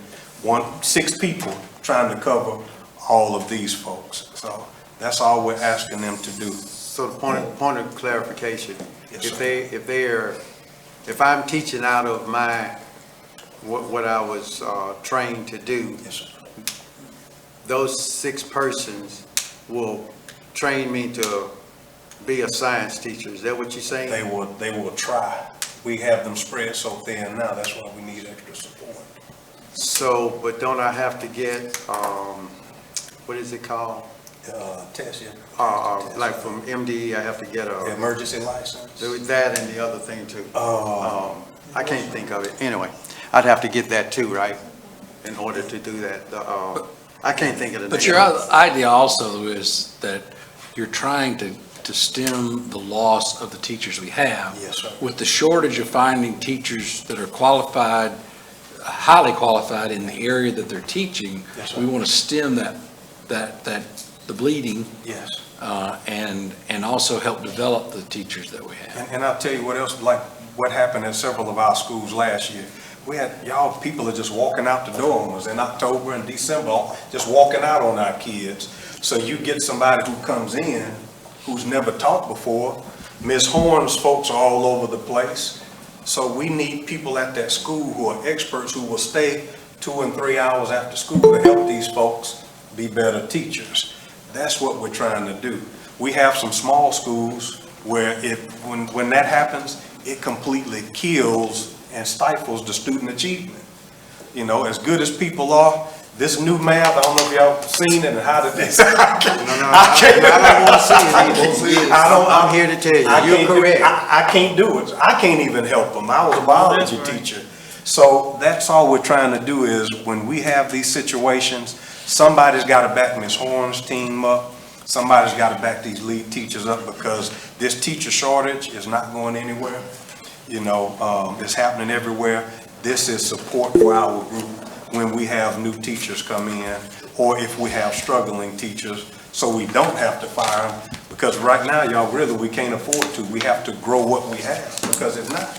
Speaker 6: 6 people trying to cover all of these folks. So that's all we're asking them to do.
Speaker 1: So the point of clarification,
Speaker 6: Yes, sir.
Speaker 1: if I'm teaching out of what I was trained to do,
Speaker 6: Yes, sir.
Speaker 1: those 6 persons will train me to be a science teacher. Is that what you're saying?
Speaker 6: They will try. We have them spread so thin now, that's why we need extra support.
Speaker 1: So, but don't I have to get, what is it called?
Speaker 6: Test, yeah.
Speaker 1: Like from MDE, I have to get a.
Speaker 6: Emergency license.
Speaker 1: That and the other thing too. I can't think of it. Anyway, I'd have to get that too, right? In order to do that. I can't think of the name.
Speaker 3: But your idea also is that you're trying to stem the loss of the teachers we have.
Speaker 6: Yes, sir.
Speaker 3: With the shortage of finding teachers that are qualified, highly qualified in the area that they're teaching,
Speaker 6: Yes, sir.
Speaker 3: we want to stem the bleeding.
Speaker 6: Yes.
Speaker 3: And also help develop the teachers that we have.
Speaker 6: And I'll tell you what else, like what happened at several of our schools last year. We had, people are just walking out the door on us in October and December, just walking out on our kids. So you get somebody who comes in, who's never taught before. Ms. Horn's folks are all over the place. So we need people at that school who are experts, who will stay 2 and 3 hours after school to help these folks be better teachers. That's what we're trying to do. We have some small schools where when that happens, it completely kills and stifles the student achievement. You know, as good as people are, this new math, I don't know if y'all seen it and how did this. I
Speaker 1: don't want to see it. I'm here to tell you, you're correct.
Speaker 6: I can't do it. I can't even help them. I was a biology teacher. So that's all we're trying to do is when we have these situations, somebody's got to back Ms. Horn's team up. Somebody's got to back these lead teachers up, because this teacher shortage is not going anywhere. You know, it's happening everywhere. This is support for our group when we have new teachers come in, or if we have struggling teachers, so we don't have to fire them. Because right now, y'all, really, we can't afford to. We have to grow what we have, because if not,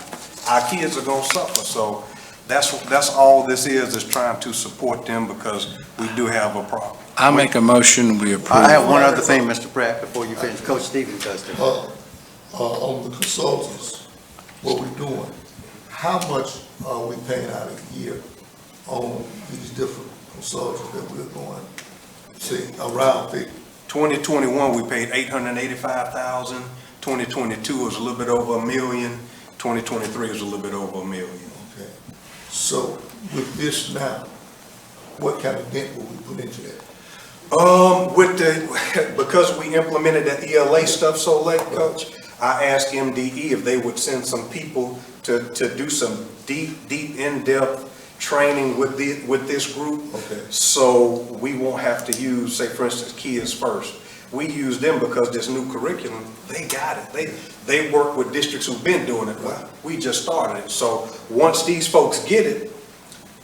Speaker 6: our kids are going to suffer. So that's all this is trying to support them, because we do have a problem.
Speaker 3: I make a motion, we approve.
Speaker 1: I have one other thing, Mr. Pratt, before you finish. Coach Stevens does this.
Speaker 7: On the consultants, what we're doing, how much are we paying out a year on these different consultants that we're going, say, around
Speaker 6: 2021, we paid $885,000. 2022 was a little bit over $1 million. 2023 is a little bit over $1 million.
Speaker 7: Okay. So with this now, what kind of dent will we put into that?
Speaker 6: Because we implemented that ELA stuff so late, Coach, I asked MDE if they would send some people to do some deep, in-depth training with this group.
Speaker 7: Okay.
Speaker 6: So we won't have to use, say, for instance, Kids First. We use them because this new curriculum, they got it. They work with districts who've been doing it. Well, we just started it. So once these folks get it,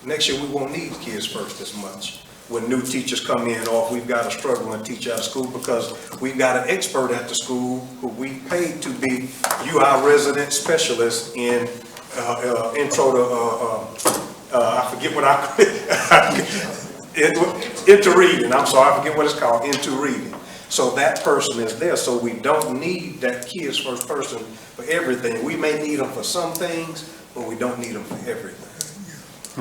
Speaker 6: next year we won't need Kids First as much. When new teachers come in, or if we've got a struggling teacher out of school, because we've got an expert at the school who we paid to be UI resident specialist in intro to, I forget what into reading, I'm sorry, I forget what it's called, into reading. So that person is there, so we don't need that Kids First person for everything. We may need them for some things, but we don't need them for everything.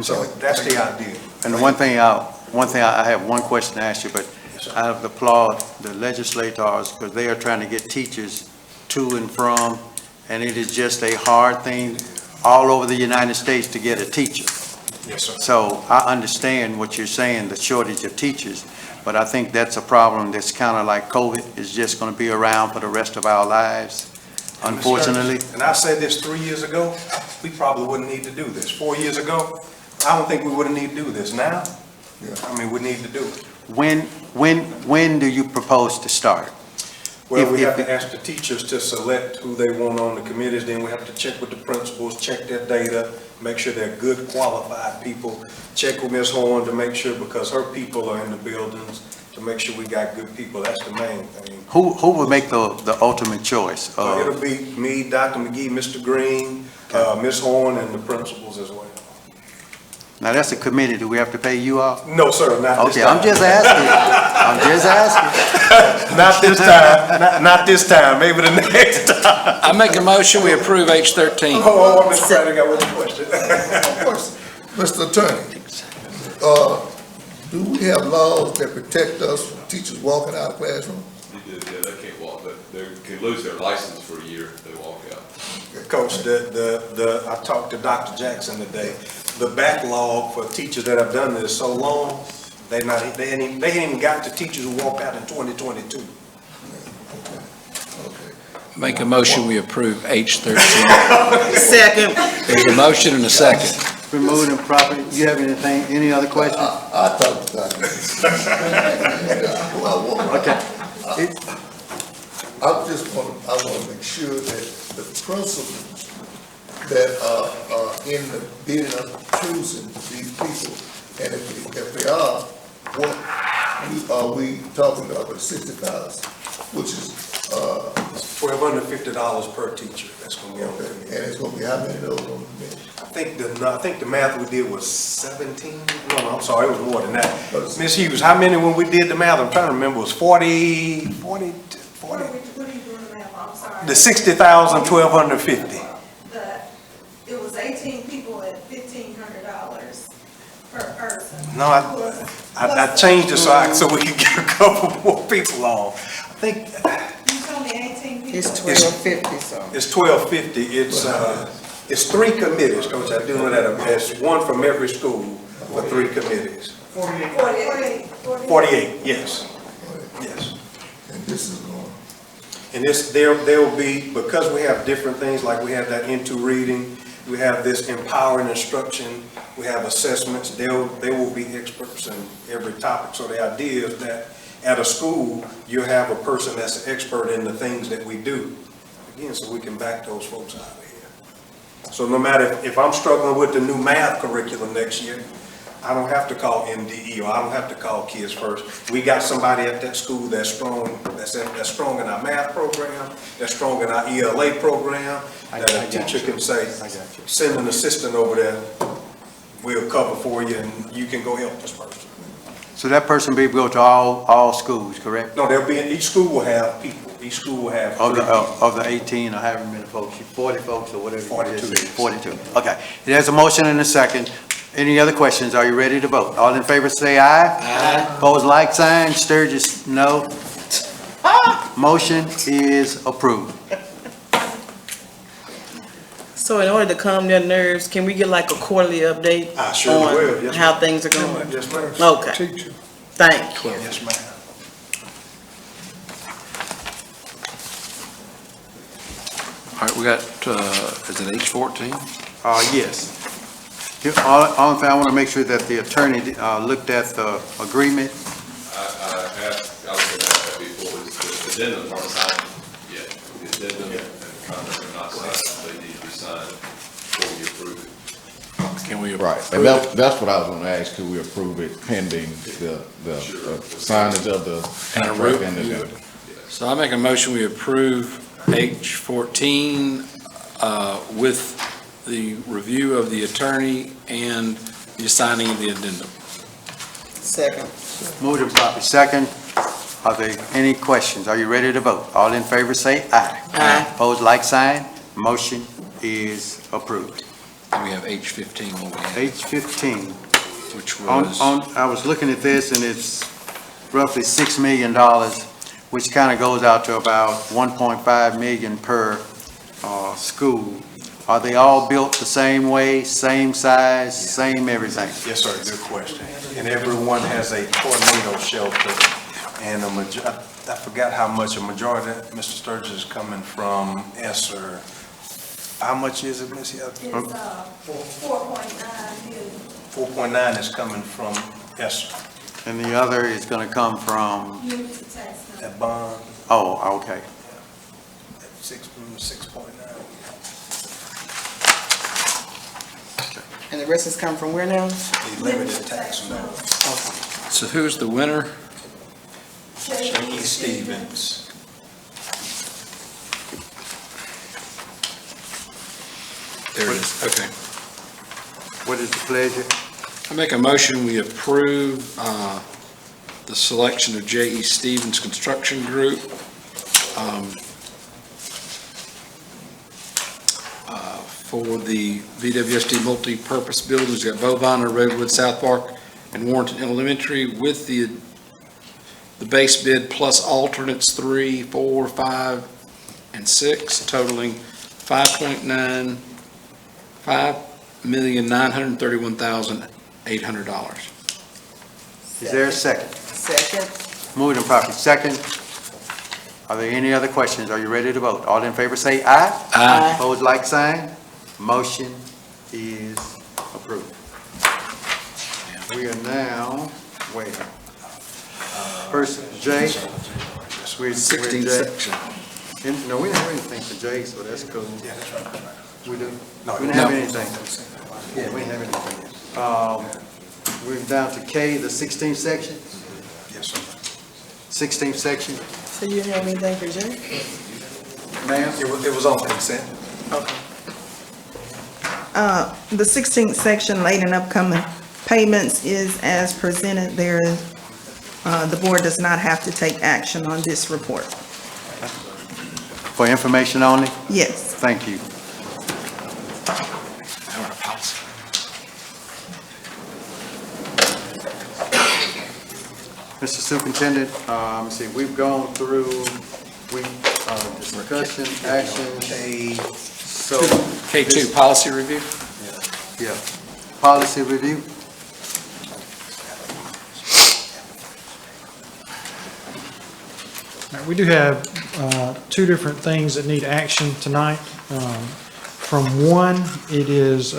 Speaker 6: So that's the idea.
Speaker 1: And the one thing I have one question to ask you, but I applaud the legislators because they are trying to get teachers to and from, and it is just a hard thing all over the United States to get a teacher.
Speaker 6: Yes, sir.
Speaker 1: So I understand what you're saying, the shortage of teachers, but I think that's a problem that's kind of like COVID, is just going to be around for the rest of our lives, unfortunately.
Speaker 6: And I said this 3 years ago, we probably wouldn't need to do this. 4 years ago, I don't think we wouldn't need to do this. Now, I mean, we need to do it.
Speaker 1: When do you propose to start?
Speaker 6: Well, we have to ask the teachers to select who they want on the committees, then we have to check with the principals, check their data, make sure they're good, qualified people, check with Ms. Horn to make sure, because her people are in the buildings, to make sure we got good people. That's the main thing.
Speaker 1: Who will make the ultimate choice?
Speaker 6: It'll be me, Dr. McGee, Mr. Green, Ms. Horn, and the principals as well.
Speaker 1: Now, that's a committee. Do we have to pay you off?
Speaker 6: No, sir, not this
Speaker 1: Okay,
Speaker 6: time.
Speaker 1: I'm just asking. I'm just asking.
Speaker 6: Not this time, not this time, maybe the next time.
Speaker 3: I make a motion, we approve H13.
Speaker 6: Oh, Mr. Pratt, I got one question.
Speaker 7: Of course, Mr. Attorney, do we have laws that protect us from teachers walking out of the classroom?
Speaker 4: You do, yeah, they can't walk, but they can lose their license for a year if they walk out.
Speaker 6: Coach, I talked to Dr. Jackson today. The backlog for teachers that have done this so long, they ain't even got to teachers who walk out in 2022.
Speaker 3: Make a motion, we approve H13.
Speaker 5: Second.
Speaker 3: There's a motion and a second.
Speaker 1: Been moved and properly. You have anything, any other questions?
Speaker 7: I thought that.
Speaker 1: Okay.
Speaker 7: I want to make sure that the principals that are in the bidding of choosing these people, and if they are, what are we talking about with 60,000, which is,
Speaker 6: $1,250 per teacher. That's gonna be on there.
Speaker 7: and it's gonna be how many of those on the committee?
Speaker 6: I think the math we did was 17. No, I'm sorry, it was more than that. Ms. Hughes, how many when we did the math? I'm trying to remember. It was 40.
Speaker 15: What are you doing now? I'm sorry.
Speaker 6: The 60,000, 1,250.
Speaker 15: It was 18 people at $1,500 per person.
Speaker 6: No, I changed it so we could get a couple more people on. I think
Speaker 15: You told me 18 people.
Speaker 5: It's 1250, so.
Speaker 6: it's 1,250. It's 3 committees, Coach. I do know that. It's one from every school for 3 committees. 48, yes. Yes.
Speaker 7: And this is going,
Speaker 6: And there will be, because we have different things, like we have that into reading, we have this empowering instruction, we have assessments, there will be experts in every topic. So the idea is that at a school, you have a person that's an expert in the things that we do. Again, so we can back those folks out of here. So no matter if I'm struggling with the new math curriculum next year, I don't have to call MDE, or I don't have to call Kids First. We got somebody at that school that's strong, that's strong in our math program, that's strong in our ELA program, that a teacher can say, send an assistant over there, we'll cover for you, and you can go help this person.
Speaker 1: So that person be able to go to all schools, correct?
Speaker 6: No, there'll be, each school will have people, each school will have.
Speaker 1: Of the 18 or however many folks, 40 folks or whatever.
Speaker 6: 42.
Speaker 1: 42, okay. There's a motion and a second. Any other questions? Are you ready to vote? All in favor say aye. Aye. Opposed, like sign. Sturgis, no. Motion is approved.
Speaker 5: So in order to calm their nerves, can we get like a quarterly update?
Speaker 6: I sure will,
Speaker 5: On
Speaker 6: yes,
Speaker 5: how
Speaker 6: ma'am.
Speaker 5: things are going?
Speaker 6: Yes, ma'am.
Speaker 5: Okay,
Speaker 10: Teacher.
Speaker 5: thank you.
Speaker 6: Yes, ma'am.
Speaker 3: All right, we got, is it H14?
Speaker 1: Yes. All in fact, I want to make sure that the attorney looked at the agreement.
Speaker 4: I was going to ask that before, the addendums aren't signed yet. The addendum and the contract are not signed, they need to be signed before we approve it.
Speaker 3: Can we
Speaker 13: Right,
Speaker 3: approve
Speaker 13: and
Speaker 3: it?
Speaker 13: that's what I was gonna ask, could we approve it pending the signage of the contract and the addendum?
Speaker 3: So I make a motion, we approve H14 with the review of the attorney and the signing of the addendum.
Speaker 5: Second.
Speaker 1: Moved and properly second. Are there any questions? Are you ready to vote? All in favor say aye.
Speaker 5: Aye.
Speaker 1: Opposed, like sign. Motion is approved.
Speaker 3: And we have H15 what we had,
Speaker 1: H15.
Speaker 3: which was,
Speaker 1: I was looking at this, and it's roughly $6 million, which kind of goes out to about 1.5 million per school. Are they all built the same way, same size, same everything?
Speaker 6: Yes, sir, good question. And everyone has a tornado shelter, and I forgot how much, a majority of that, Mr. Sturgis, is coming from Esser. How much is it, Ms. Heather?
Speaker 15: It's, 4.9 million.
Speaker 6: 4.9 is coming from Esser.
Speaker 1: And the other is going to come from,
Speaker 15: Unity tax number.
Speaker 6: That bond,
Speaker 1: oh, okay.
Speaker 6: 6.9.
Speaker 5: And the rest is coming from where now?
Speaker 6: The limited tax note.
Speaker 3: so who's the winner?
Speaker 6: J.E. Stevens.
Speaker 3: There it is, okay.
Speaker 1: What is the pleasure?
Speaker 3: I make a motion, we approve the selection of J.E. Stevens Construction Group for the VWSD multi-purpose buildings at Bovine, Redwood, South Park, and Warrenton Elementary with the base bid plus alternates 3, 4, 5, and 6 totaling $5,931,800.
Speaker 1: Is there a second?
Speaker 5: Second.
Speaker 1: Moved and properly second. Are there any other questions? Are you ready to vote? All in favor say aye.
Speaker 5: Aye.
Speaker 1: Opposed, like sign. Motion is approved. We are now, wait. First, J. We're
Speaker 3: 16
Speaker 1: J.
Speaker 3: section.
Speaker 1: No, we didn't have anything for J, so that's cool.
Speaker 6: Yeah, that's right.
Speaker 1: We do?
Speaker 6: No,
Speaker 1: We didn't have anything. Yeah, we didn't have anything. We're down to K, the 16th section.
Speaker 6: Yes, sir.
Speaker 1: 16th section.
Speaker 5: So you have anything for Jay?
Speaker 1: Ma'am?
Speaker 6: It was on consent.
Speaker 5: Okay.
Speaker 11: The 16th section, late and upcoming payments is as presented. The board does not have to take action on this report.
Speaker 1: For information only?
Speaker 11: Yes.
Speaker 1: Thank you. Mr. Superintendent, let's see, we've gone through, discussion, action, so.
Speaker 3: K2, policy review?
Speaker 1: Yeah, policy review.
Speaker 12: Now, we do have two different things that need action tonight. From one, it is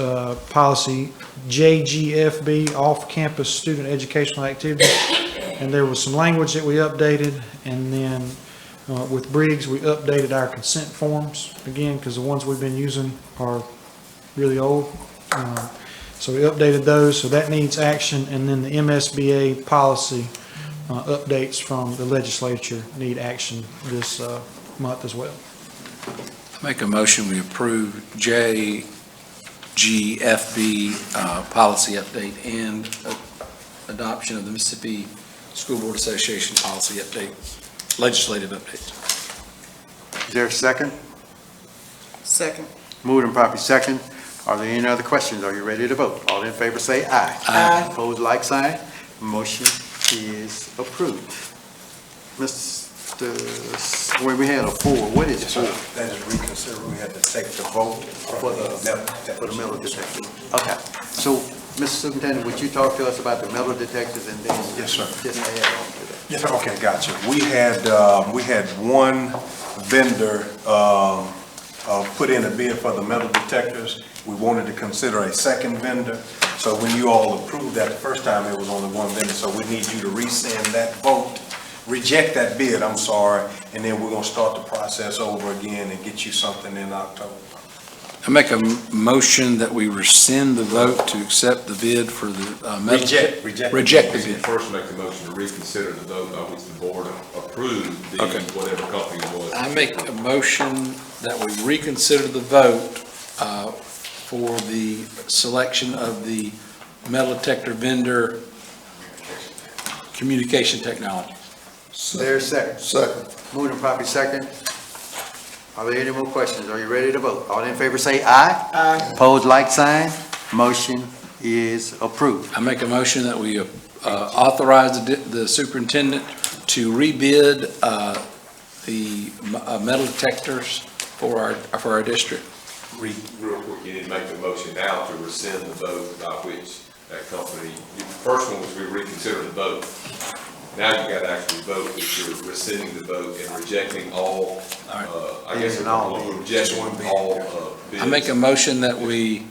Speaker 12: policy JGFB, off-campus student educational activity. And there was some language that we updated, and then with Briggs, we updated our consent forms again, because the ones we've been using are really old. So we updated those, so that needs action, and then the MSBA policy updates from the legislature need action this month as well.
Speaker 3: Make a motion, we approve JGFB policy update and adoption of the Mississippi School Board Association policy update, legislative updates.
Speaker 1: Is there a second?
Speaker 5: Second.
Speaker 1: Moved and properly second. Are there any other questions? Are you ready to vote? All in favor say aye.
Speaker 5: Aye.
Speaker 1: Opposed, like sign. Motion is approved. Ms. when we had a 4, what is
Speaker 6: Yes,
Speaker 1: 4?
Speaker 6: sir. That is reconsider, we had to take the vote
Speaker 1: For the metal detectors. Okay, so, Mr. Superintendent, would you talk to us about the metal detectors and then?
Speaker 6: Yes, sir.
Speaker 1: Just add on to that.
Speaker 6: Yes, sir. Okay, gotcha. We had one vendor, put in a bid for the metal detectors. We wanted to consider a second vendor. So when you all approved that the first time, it was only one vendor. So we need you to rescind that vote, reject that bid, I'm sorry, and then we're gonna start the process over again and get you something in October.
Speaker 3: I make a motion that we rescind the vote to accept the bid for the metal. Reject the
Speaker 4: You
Speaker 3: bid.
Speaker 4: first make the motion to reconsider the vote by which the board approved the,
Speaker 3: Okay.
Speaker 4: whatever company it was.
Speaker 3: I make a motion that we reconsider the vote for the selection of the metal detector vendor communication technology.
Speaker 1: There's second.
Speaker 7: Second.
Speaker 1: Moving properly second. Are there any more questions? Are you ready to vote? All in favor say aye. Aye. Opposed, like sign. Motion is approved.
Speaker 3: I make a motion that we authorize the superintendent to rebid the metal detectors for our district.
Speaker 4: Real quick, you need to make the motion now to rescind the vote by which that company, the first one was we reconsider the vote. Now you got to actually vote that you're rescinding the vote and rejecting all, I guess, rejecting all bids.
Speaker 3: I make a motion that we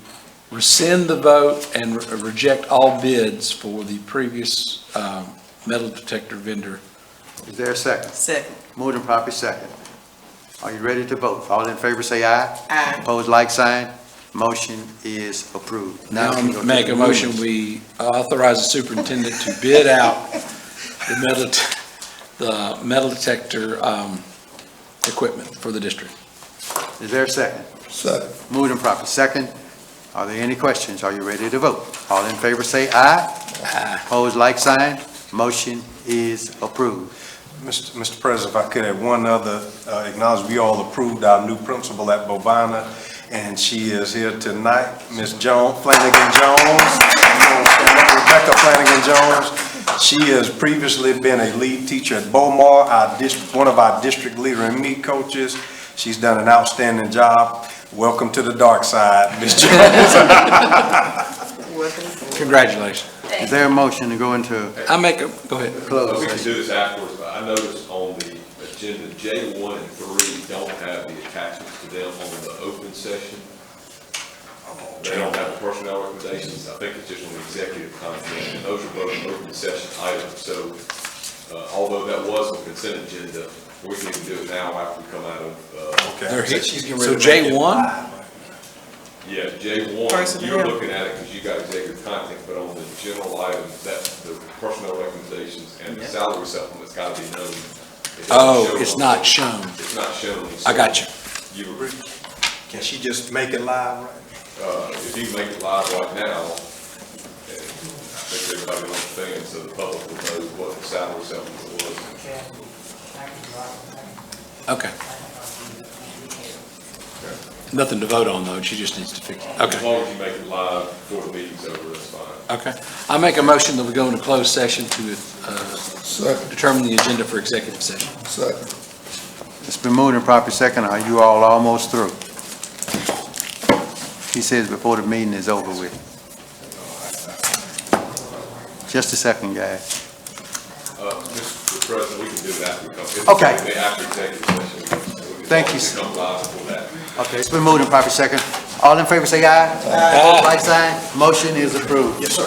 Speaker 3: rescind the vote and reject all bids for the previous metal detector vendor.
Speaker 1: Is there a second?
Speaker 5: Second.
Speaker 1: Moving properly second. Are you ready to vote? All in favor say aye.
Speaker 5: Aye.
Speaker 1: Opposed, like sign. Motion is approved.
Speaker 3: Now
Speaker 1: we can go
Speaker 3: I
Speaker 1: to
Speaker 3: make
Speaker 1: the
Speaker 3: a motion,
Speaker 1: rules.
Speaker 3: we authorize the superintendent to bid out the metal detector equipment for the district.
Speaker 1: Is there a second?
Speaker 7: Second.
Speaker 1: Moving properly second. Are there any questions? Are you ready to vote? All in favor say aye.
Speaker 3: Aye.
Speaker 1: Opposed, like sign. Motion is approved.
Speaker 6: Mr. President, if I could have one other acknowledgement, we all approved our new principal at Bovina, and she is here tonight, Ms. Flanagan Jones. Rebecca Flanagan Jones. She has previously been a lead teacher at Beaumont, one of our district leader and meet coaches. She's done an outstanding job. Welcome to the dark side, Ms. Jones.
Speaker 3: Congratulations.
Speaker 1: Is there a motion to go into
Speaker 3: I make a, go ahead.
Speaker 1: closed
Speaker 4: We can
Speaker 1: session?
Speaker 4: do this afterwards, but I noticed on the agenda, J1 and 3 don't have the attachments to them on the open session. They don't have the personnel recommendations. I think it's just on the executive content, and those are both open session items. So although that was a consent agenda, we can even do it now after we come out of,
Speaker 3: They're here.
Speaker 6: She's getting
Speaker 3: So
Speaker 6: ready to make it
Speaker 3: J1?
Speaker 6: live.
Speaker 4: yeah, J1,
Speaker 5: Personnel.
Speaker 4: you're looking at it because you got executive content, but on the general items, that the personnel recommendations and the salary supplement's got to be known. It doesn't
Speaker 3: Oh,
Speaker 4: show
Speaker 3: it's
Speaker 4: on
Speaker 3: not
Speaker 4: the-
Speaker 3: shown.
Speaker 4: It's not shown.
Speaker 3: I got you.
Speaker 4: You agree?
Speaker 6: Can she just make it live, right?
Speaker 4: If you make it live right now, and I think everybody understands, so the public will know what the salary supplement was.
Speaker 3: Okay. Nothing to vote on, though. She just needs to fix it.
Speaker 4: As
Speaker 3: Okay.
Speaker 4: long as you make it live before the meeting's over, that's fine.
Speaker 3: Okay. I make a motion that we go into closed session to
Speaker 7: Second.
Speaker 3: determine the agenda for executive session.
Speaker 7: Second.
Speaker 1: It's been moved and properly second. Are you all almost through? He says before the meeting is over with. Just a second, guys.
Speaker 4: Mr. President, we can do that after we come.
Speaker 1: Okay.
Speaker 4: After executive session. we can
Speaker 1: Thank you,
Speaker 4: we
Speaker 1: sir.
Speaker 4: can come live before that.
Speaker 1: Okay, it's been moved and properly second. All in favor say aye. Opposed, like sign. Motion is approved.
Speaker 6: Yes, sir.